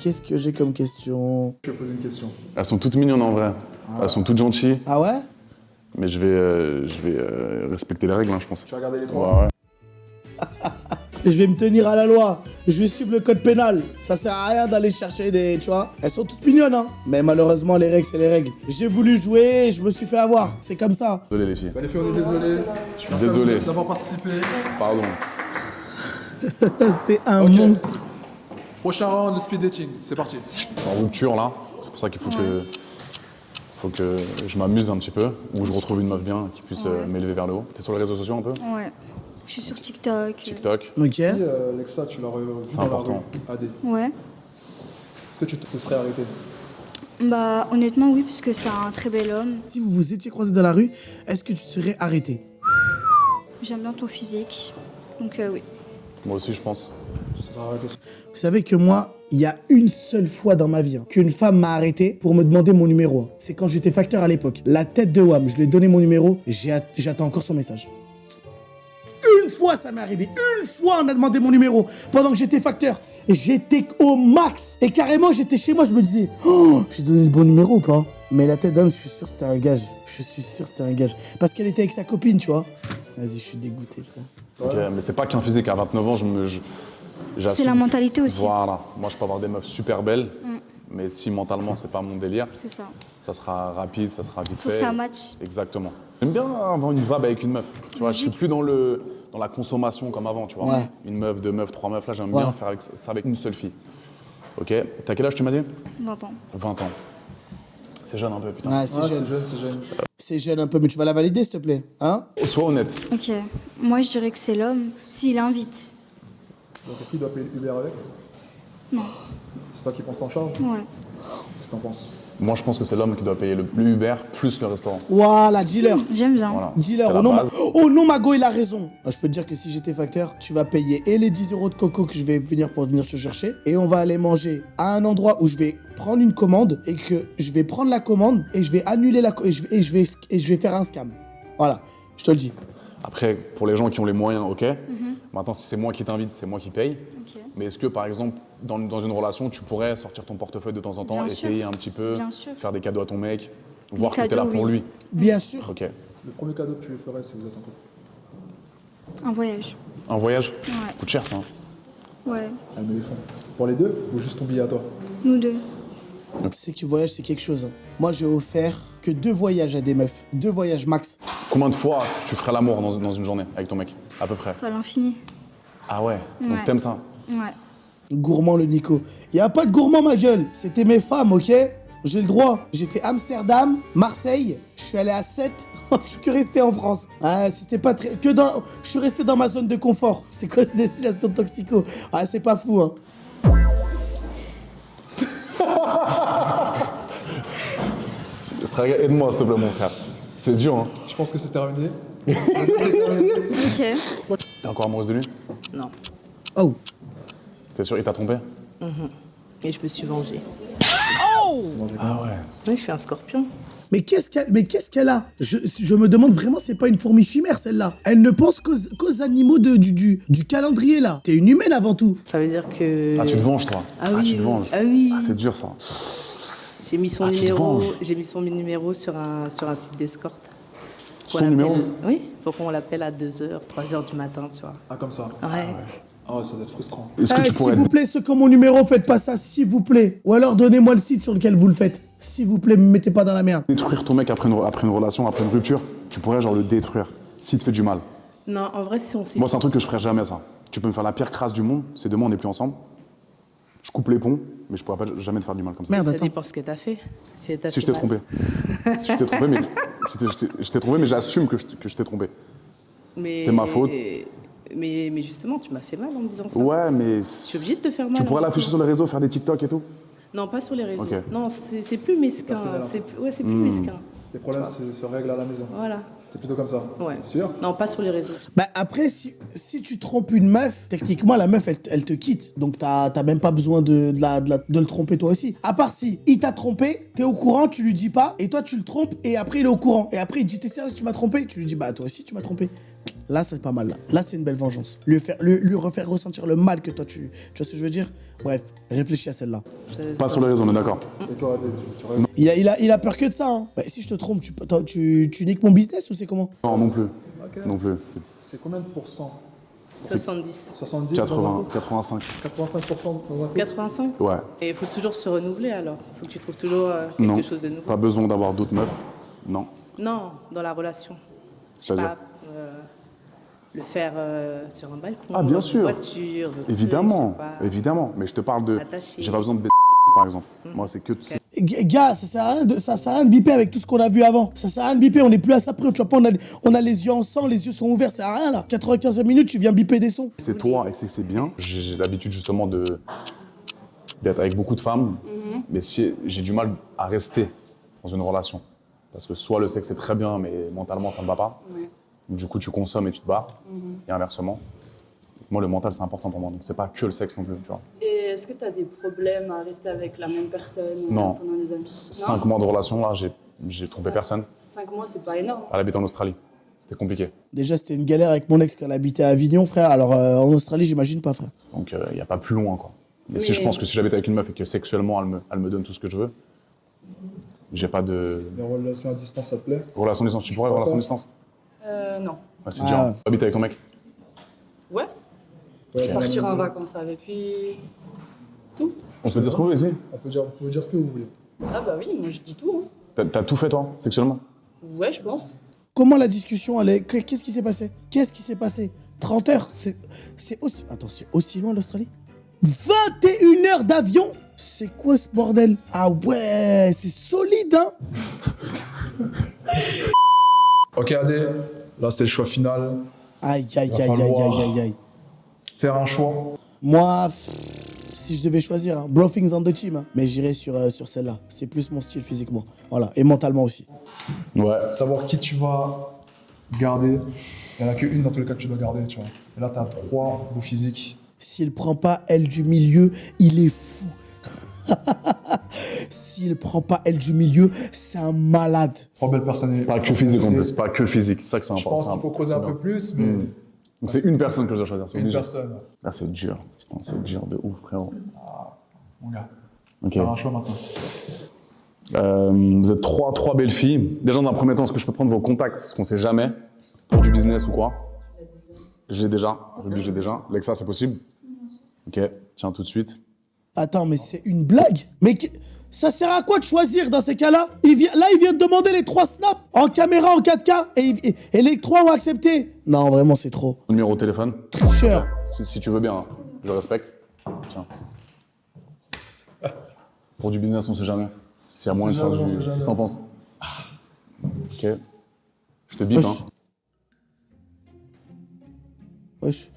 Qu'est-ce que j'ai comme question? Je vais poser une question. Elles sont toutes mignonnes en vrai. Elles sont toutes gentilles. Ah ouais? Mais je vais respecter les règles, hein, je pense. Tu vas regarder les 3? Ouais. Je vais me tenir à la loi. Je vais suivre le code pénal. Ça sert à rien d'aller chercher des... Tu vois? Elles sont toutes mignonnes, hein. Mais malheureusement, les règles, c'est les règles. J'ai voulu jouer et je me suis fait avoir. C'est comme ça. Désolé les filles. Bah, les filles, on est désolé. Je suis désolé. D'avoir participé. Pardon. C'est un monstre. Prochain round de speed dating. C'est parti. En rupture là. C'est pour ça qu'il faut que je m'amuse un petit peu. Ou je retrouve une meuf bien qui puisse m'élever vers le haut. T'es sur les réseaux sociaux un peu? Ouais. Je suis sur TikTok. TikTok. Ok. Si, Lexa, tu l'as revu. C'est important. AD. Ouais. Est-ce que tu te serais arrêté? Bah honnêtement oui, parce que c'est un très bel homme. Si vous vous étiez croisés dans la rue, est-ce que tu te serais arrêté? J'aime bien ton physique. Donc oui. Moi aussi je pense. Vous savez que moi, il y a une seule fois dans ma vie qu'une femme m'a arrêté pour me demander mon numéro. C'est quand j'étais facteur à l'époque. La tête de Wham, je lui ai donné mon numéro et j'attends encore son message. Une fois, ça m'est arrivé. Une fois, on a demandé mon numéro pendant que j'étais facteur. Et j'étais au max. Et carrément, j'étais chez moi, je me disais, oh, j'ai donné le bon numéro ou pas? Mais la tête d'homme, je suis sûr que c'était un gage. Je suis sûr que c'était un gage. Parce qu'elle était avec sa copine, tu vois. Vas-y, je suis dégoûté, frère. Ok, mais c'est pas qu'un physique. À 29 ans, j'assume. C'est la mentalité aussi. Voilà. Moi, je peux avoir des meufs super belles, mais si mentalement, c'est pas mon délire, C'est ça. ça sera rapide, ça sera vite Faut fait. que ça match. Exactement. J'aime bien avoir une vibe avec une meuf. Tu vois, je suis plus dans la consommation comme avant, tu vois. Ouais. Une meuf, deux meufs, trois meufs, là, j'aime Ouais. bien faire ça avec une seule fille. Ok. T'as quel âge, tu m'as dit? 20 ans. 20 ans. C'est jeune un peu, putain. Ouais, c'est Ouais, jeune. c'est jeune. C'est jeune un peu, mais tu vas la valider, s'il te plaît. Hein? Sois honnête. Ok. Moi, je dirais que c'est l'homme s'il invite. Donc est-ce qu'il doit payer Uber avec? Non. C'est toi qui prends ça en charge? Ouais. Qu'est-ce que t'en penses? Moi, je pense que c'est l'homme qui doit payer le Uber plus le restaurant. Voilà, dealer. J'aime bien. Voilà. Dealer, C'est la oh non, base. oh non, Mago, il a raison. Je peux te dire que si j'étais facteur, tu vas payer et les 10 euros de coco que je vais venir pour venir te chercher, et on va aller manger à un endroit où je vais prendre une commande et que je vais prendre la commande et je vais annuler la et je vais faire un scam. Voilà, je te le dis. Après, pour les gens qui ont les moyens, ok. Maintenant, si c'est moi qui t'invite, c'est moi qui paye. Ok. Mais est-ce que, par exemple, dans une relation, tu pourrais sortir ton portefeuille de temps en temps Bien et sûr. payer un petit peu, Bien sûr. faire des cadeaux à ton mec, voir que t'es cadeaux, là pour oui. lui? Bien sûr. Ok. Le premier cadeau que tu lui ferais si vous êtes en couple? Un voyage. Un voyage? Ouais. Coûte cher, ça. Hein. Ouais. Elle me les font. Pour les deux ou juste ton billet à toi? Nous deux. C'est que voyage, c'est quelque chose. Moi, j'ai offert que 2 voyages à des meufs. 2 voyages max. Combien de fois tu ferais l'amour dans une journée avec ton mec? À peu près. À l'infini. Ah ouais? Donc Ouais. t'aimes ça? Ouais. Gourmand, le Nico. Y a pas de gourmand, ma gueule. C'était mes femmes, ok? J'ai le droit. J'ai fait Amsterdam, Marseille. Je suis allé à 7. Je suis que resté en France. Ah, c'était pas très. Je suis resté dans ma zone de confort. C'est quoi cette destination toxico? Ah, c'est pas fou, hein. Aide-moi, s'il te plaît, mon frère. C'est dur, hein. Je pense que c'est terminé. Ok. T'es encore amoureuse de lui? Non. Oh. T'es sûr? Il t'a trompé? Et je me suis vengée. Ah ouais. Oui, je suis un scorpion. Mais qu'est-ce qu'elle a? Je me demande vraiment, c'est pas une fourmi chimère, celle-là. Elle ne pense qu'aux animaux du calendrier, là. T'es une humaine avant tout. Ça veut dire que... Ah, tu te venges, toi? Ah oui, tu te venges. Ah oui. Ah, c'est dur, ça. J'ai mis son Ah, tu te numéro. venges. J'ai mis son numéro sur un site d'escorte. Son Qu'on numéro? l'appelle- Oui, faut qu'on l'appelle à 2h, 3h du matin, tu vois. Ah, comme ça. Ouais. Ah ouais, ça doit être frustrant. Est-ce que tu pourrais... S'il vous plaît, ceux qui ont mon numéro, faites pas ça, s'il vous plaît. Ou alors donnez-moi le site sur lequel vous le faites. S'il vous plaît, me mettez pas dans la merde. détruire ton mec après une relation, après une rupture? Tu pourrais, genre, le détruire s'il te fait du mal. Non, en vrai, si on s'est... Moi, c'est un truc que je ferais jamais, ça. Tu peux me faire la pire crasse du monde, c'est demain, on n'est plus ensemble. Je coupe les ponts, mais je pourrais pas jamais te faire du mal comme ça. Merde, Ça attends. dépend ce que t'as fait. Si, elle t'a Si fait je t'ai mal. trompé. Si je t'ai trompé, mais, je t'ai trompé, mais j'assume que je t'ai trompé. Mais... C'est ma faute. Mais justement, tu m'as fait mal en me disant ça. Ouais, mais Je suis obligée de te faire mal. tu pourrais hein. l'afficher sur les réseaux, faire des TikTok et tout? Non, pas sur les réseaux. Ok. Non, c'est plus mesquin. Personnel. C'est plus mesquin. Les problèmes se règlent à la maison. Voilà. C'est plutôt comme ça. Ouais. Sûr? Non, pas sur les réseaux. Bah après, si tu trompes une meuf, techniquement, la meuf, elle te quitte. Donc t'as même pas besoin de le tromper toi aussi. À part si il t'a trompé, t'es au courant, tu lui dis pas, et toi tu le trompes, et après il est au courant. Et après il dit, t'es sérieux, tu m'as trompé? Tu lui dis, bah toi aussi tu m'as trompé. Là, c'est pas mal, là. Là, c'est une belle vengeance. Lui refaire ressentir le mal que toi tu vois ce que je veux dire? Bref, réfléchis à celle-là. Pas sur les réseaux, on est d'accord. Et toi, tu Il a peur que de ça, hein. Bah, si je te trompe, tu niques mon business ou c'est comment? Non, non plus. Ok. Non plus. C'est combien de pourcents? 70. 70? 80, 85. 85% dans un couple? 85? Ouais. Et il faut toujours se renouveler alors. Il faut que tu trouves toujours quelque Non. chose de nouveau. Pas besoin d'avoir d'autres meufs. Non. Non, dans la relation. Je sais C'est-à-dire? pas, le faire sur un balcon, Ah, bien dans sûr. une voiture. des trucs, Évidemment. je sais pas. Évidemment. Mais je te parle de. Attaché. J'ai pas besoin de baiser, par exemple. Moi, c'est que. Gars, ça sert à rien de biper avec tout ce qu'on a vu avant. Ça sert à rien de biper, on n'est plus à ça près. Tu vois pas, on a les yeux en sang, les yeux sont ouverts, ça sert à rien là. 95 minutes, tu viens biper des sons. C'est toi et c'est bien. J'ai l'habitude justement d'être avec beaucoup de femmes, mais si j'ai du mal à rester dans une relation. Parce que soit le sexe est très bien, mais mentalement ça ne va pas. Ouais. Du coup, tu consommes et tu te barres, et inversement. Moi, le mental, c'est important pour moi, donc c'est pas que le sexe non plus, tu vois. Et est-ce que tu as des problèmes à rester avec la même personne Non. pendant des années? 5 mois de relation, là, j'ai trompé personne. 5 mois, c'est pas énorme. Elle habite en Australie. C'était compliqué. Déjà, c'était une galère avec mon ex quand elle habitait à Avignon, frère. Alors, en Australie, j'imagine pas, frère. Donc, il n'y a pas plus loin, quoi. Mais si je pense que si j'habite avec une meuf et que sexuellement, elle me donne tout ce que je veux, j'ai pas de... Les relations à distance, ça te plaît? Relation à distance, tu pourrais relation à distance? Non. Ouais, c'est dur. Hein. Tu habites avec ton mec? Ouais. Partir en vacances avec lui. Tout. On peut dire ce qu'on veut ici? Vous pouvez dire ce que vous voulez. Ah bah oui, moi je dis tout. Hein. T'as tout fait, toi, sexuellement? Ouais, je pense. Comment la discussion allait? Qu'est-ce qui s'est passé? Qu'est-ce qui s'est passé? 30 heures? C'est aussi... Attends, c'est aussi loin l'Australie? 21 heures d'avion? C'est quoi ce bordel? Ah ouais, c'est solide, hein? Ok, Adé, là c'est le choix final. Aïe, aïe, aïe, aïe, aïe, aïe, aïe. Faire un choix. Moi, si je devais choisir, hein, bro things on the team, hein, mais j'irais sur celle-là. C'est plus mon style physiquement. Voilà, et mentalement aussi. Ouais. Savoir qui tu vas garder. Il n'y en a qu'une dans tous les cas que tu dois garder, tu vois. Et là, tu as 3 beaux physiques. S'il prend pas elle du milieu, il est fou. S'il prend pas elle du milieu, c'est un malade. 3 belles personnalités. Pas que physique en plus, pas que physique. C'est ça que c'est important. Je pense qu'il faut creuser un peu plus, mais... Donc c'est une personne que je dois choisir, c'est Une obligé. personne. Là, c'est dur. Putain, c'est dur de ouf, frérot. Mon gars. Ok. Faire un choix maintenant. Vous êtes 3 belles filles. Déjà, dans un premier temps, est-ce que je peux prendre vos contacts? Parce qu'on sait jamais. Pour du business ou quoi? J'ai déjà. Ruby, j'ai déjà. Lexa, c'est possible? Ok, tiens, tout de suite. Attends, mais c'est une blague? Mais ça sert à quoi de choisir dans ces cas-là? Il vient de demander les 3 snaps en caméra en 4K et les 3 ont accepté. Non, vraiment, c'est trop. Numéro de téléphone? Tricheur. Si tu veux bien, hein. Je respecte. Tiens. Pour du business, on sait jamais. S'il y a moyen de faire du... Qu'est-ce que t'en penses? Ok. Je te bip, hein. Wesh.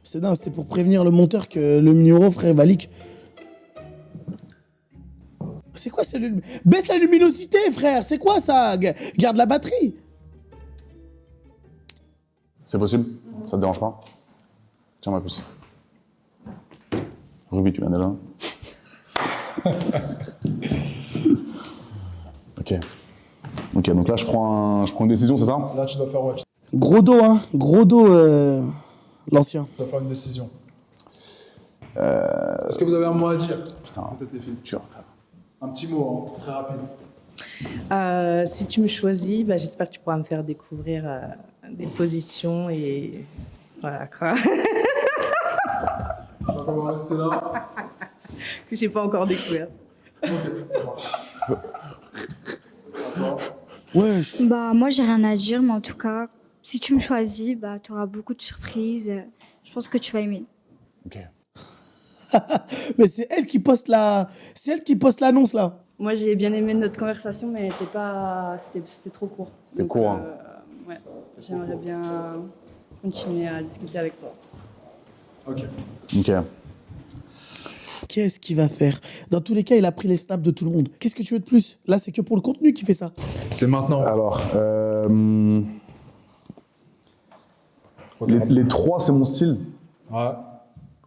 C'est dingue, c'était pour prévenir le monteur que le numéro, frère, va leak. C'est quoi ça? Baisse la luminosité, frère. C'est quoi ça? Garde la batterie. C'est possible? Ça te dérange pas? Tiens ma puce. Ruby, tu viens déjà? Ok, donc là je prends une décision, c'est ça? Là, tu dois faire Gros dos, hein. Gros dos, l'ancien. Tu dois faire une décision. Est-ce que vous avez un mot à dire? Putain, peut-être les filles. Dur. Un petit mot, hein, très rapide. Si tu me choisis, bah, j'espère que tu pourras me faire découvrir des positions et voilà quoi. On va rester là. Que j'ai pas encore découvert. Ok, ça marche. Wesh. Bah, moi, j'ai rien à dire, mais en tout cas, si tu me choisis, bah, tu auras beaucoup de surprises. Je pense que tu vas aimer. Ok. Mais c'est elle qui poste l'annonce là. Moi j'ai bien aimé notre conversation, mais c'était trop court. C'était court, hein. Ouais, j'aimerais bien continuer à discuter avec toi. Ok. Qu'est-ce qu'il va faire? Dans tous les cas, il a pris les snaps de tout le monde. Qu'est-ce que tu veux de plus? Là, c'est que pour le contenu qu'il fait ça. C'est maintenant. Alors, les 3, c'est mon style. Ouais.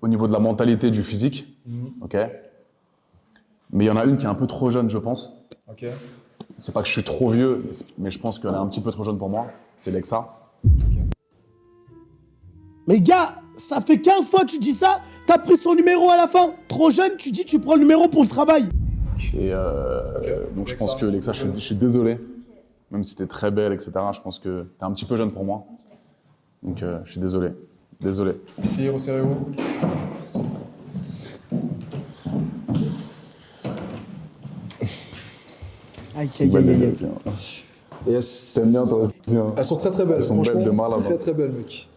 Au niveau de la mentalité, du physique. Ok. Mais il y en a une qui est un peu trop jeune, je pense. Ok. C'est pas que je suis trop vieux, mais je pense qu'elle est un petit peu trop jeune pour moi. C'est Lexa. Mais gars, ça fait 15 fois que tu dis ça, t'as pris son numéro à la fin. Trop jeune, tu dis tu prends le numéro pour le travail. Et donc je pense que Lexa, je suis désolé. Même si t'es très belle, etc. Je pense que t'es un petit peu jeune pour moi. Donc je suis désolé. Désolé. Filles, resserrez-vous. Aïe, aïe, aïe, aïe. Yes. T'aimes bien toi aussi, hein. Elles sont très très belles. Elles sont belles de malade. Très très belles, mec.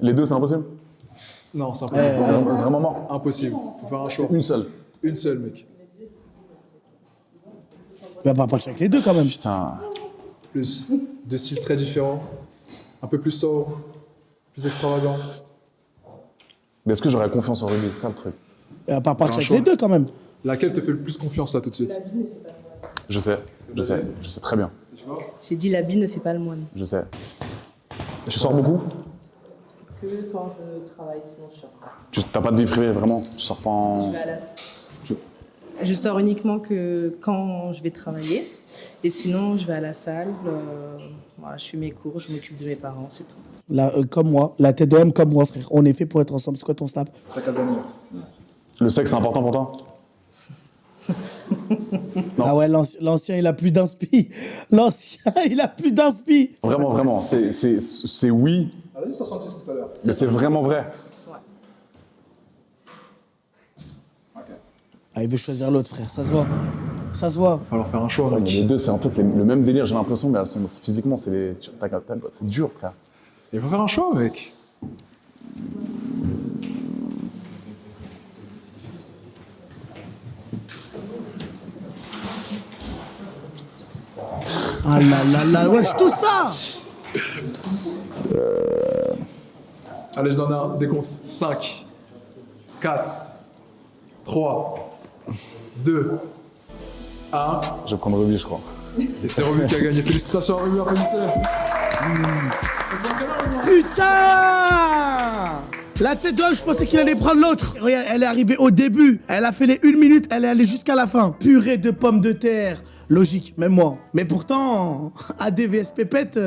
Les 2, c'est impossible? Non, c'est impossible. C'est vraiment mort? Impossible. Faut faire un choix. Une seule. Une seule, mec. Il va pas partir avec les 2 quand même. Putain. Plus 2 styles très différents. Un peu plus sobre. Plus extravagant. Mais est-ce que j'aurais confiance en Ruby? C'est ça le truc. Il va pas partir avec les 2 quand même. Laquelle te fait le plus confiance là tout de suite? Je sais très bien. J'ai dit l'habit ne fait pas le moine. Je sais. Tu sors beaucoup? Que quand je travaille, sinon je sors pas. Tu t'as pas de vie privée, vraiment? Tu sors pas en... Je vais à la... Je sors uniquement que quand je vais travailler. Et sinon, je vais à la salle, voilà, je fais mes cours, je m'occupe de mes parents, c'est tout. Là, comme moi, la tête de homme comme moi, frère. On est fait pour être ensemble. C'est quoi ton snap? Ta Casani. Le sexe, c'est important pour toi? Ah ouais, l'ancien, il a plus d'inspi. L'ancien, il a plus d'inspi. Vraiment, vraiment. C'est oui, Elle a dit 70 tout à l'heure. mais c'est vraiment vrai. Ah, il veut choisir l'autre, frère. Ça se voit. Ça se voit. Il va falloir faire un choix, Ouais, mec. mais les deux, c'est en fait le même délire, j'ai l'impression, mais elles sont, physiquement, c'est dur, frère. Il faut faire un choix, mec. Ah là là là, wesh, tout ça. Allez, je donne un décompte. 5, 4, 3, 2, 1. Je vais prendre Ruby, je crois. Et c'est Ruby qui a gagné. Félicitations à Ruby, applaudissez-le. Putain! La tête d'homme, je pensais qu'il allait prendre l'autre. Regarde, elle est arrivée au début. Elle a fait les 1 minute, elle est allée jusqu'à la fin. Purée de pommes de terre. Logique, même moi. Mais pourtant, ADVS Pépette,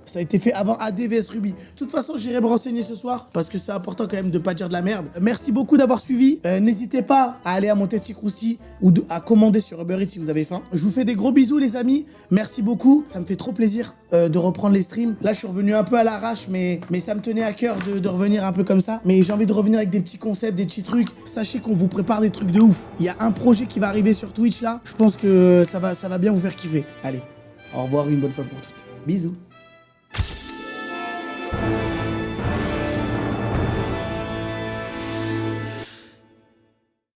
ça a été fait avant ADVS Ruby. De toute façon, j'irai me renseigner ce soir parce que c'est important quand même de pas dire de la merde. Merci beaucoup d'avoir suivi. N'hésitez pas à aller à mon Testi Crousty ou à commander sur Uber Eats si vous avez faim. Je vous fais des gros bisous, les amis. Merci beaucoup. Ça me fait trop plaisir de reprendre les streams. Là, je suis revenu un peu à l'arrache, mais ça me tenait à cœur de revenir un peu comme ça. Mais j'ai envie de revenir avec des petits concepts, des petits trucs. Sachez qu'on vous prépare des trucs de ouf. Il y a un projet qui va arriver sur Twitch là. Je pense que ça va bien vous faire kiffer. Allez, au revoir une bonne fois pour toutes. Bisous.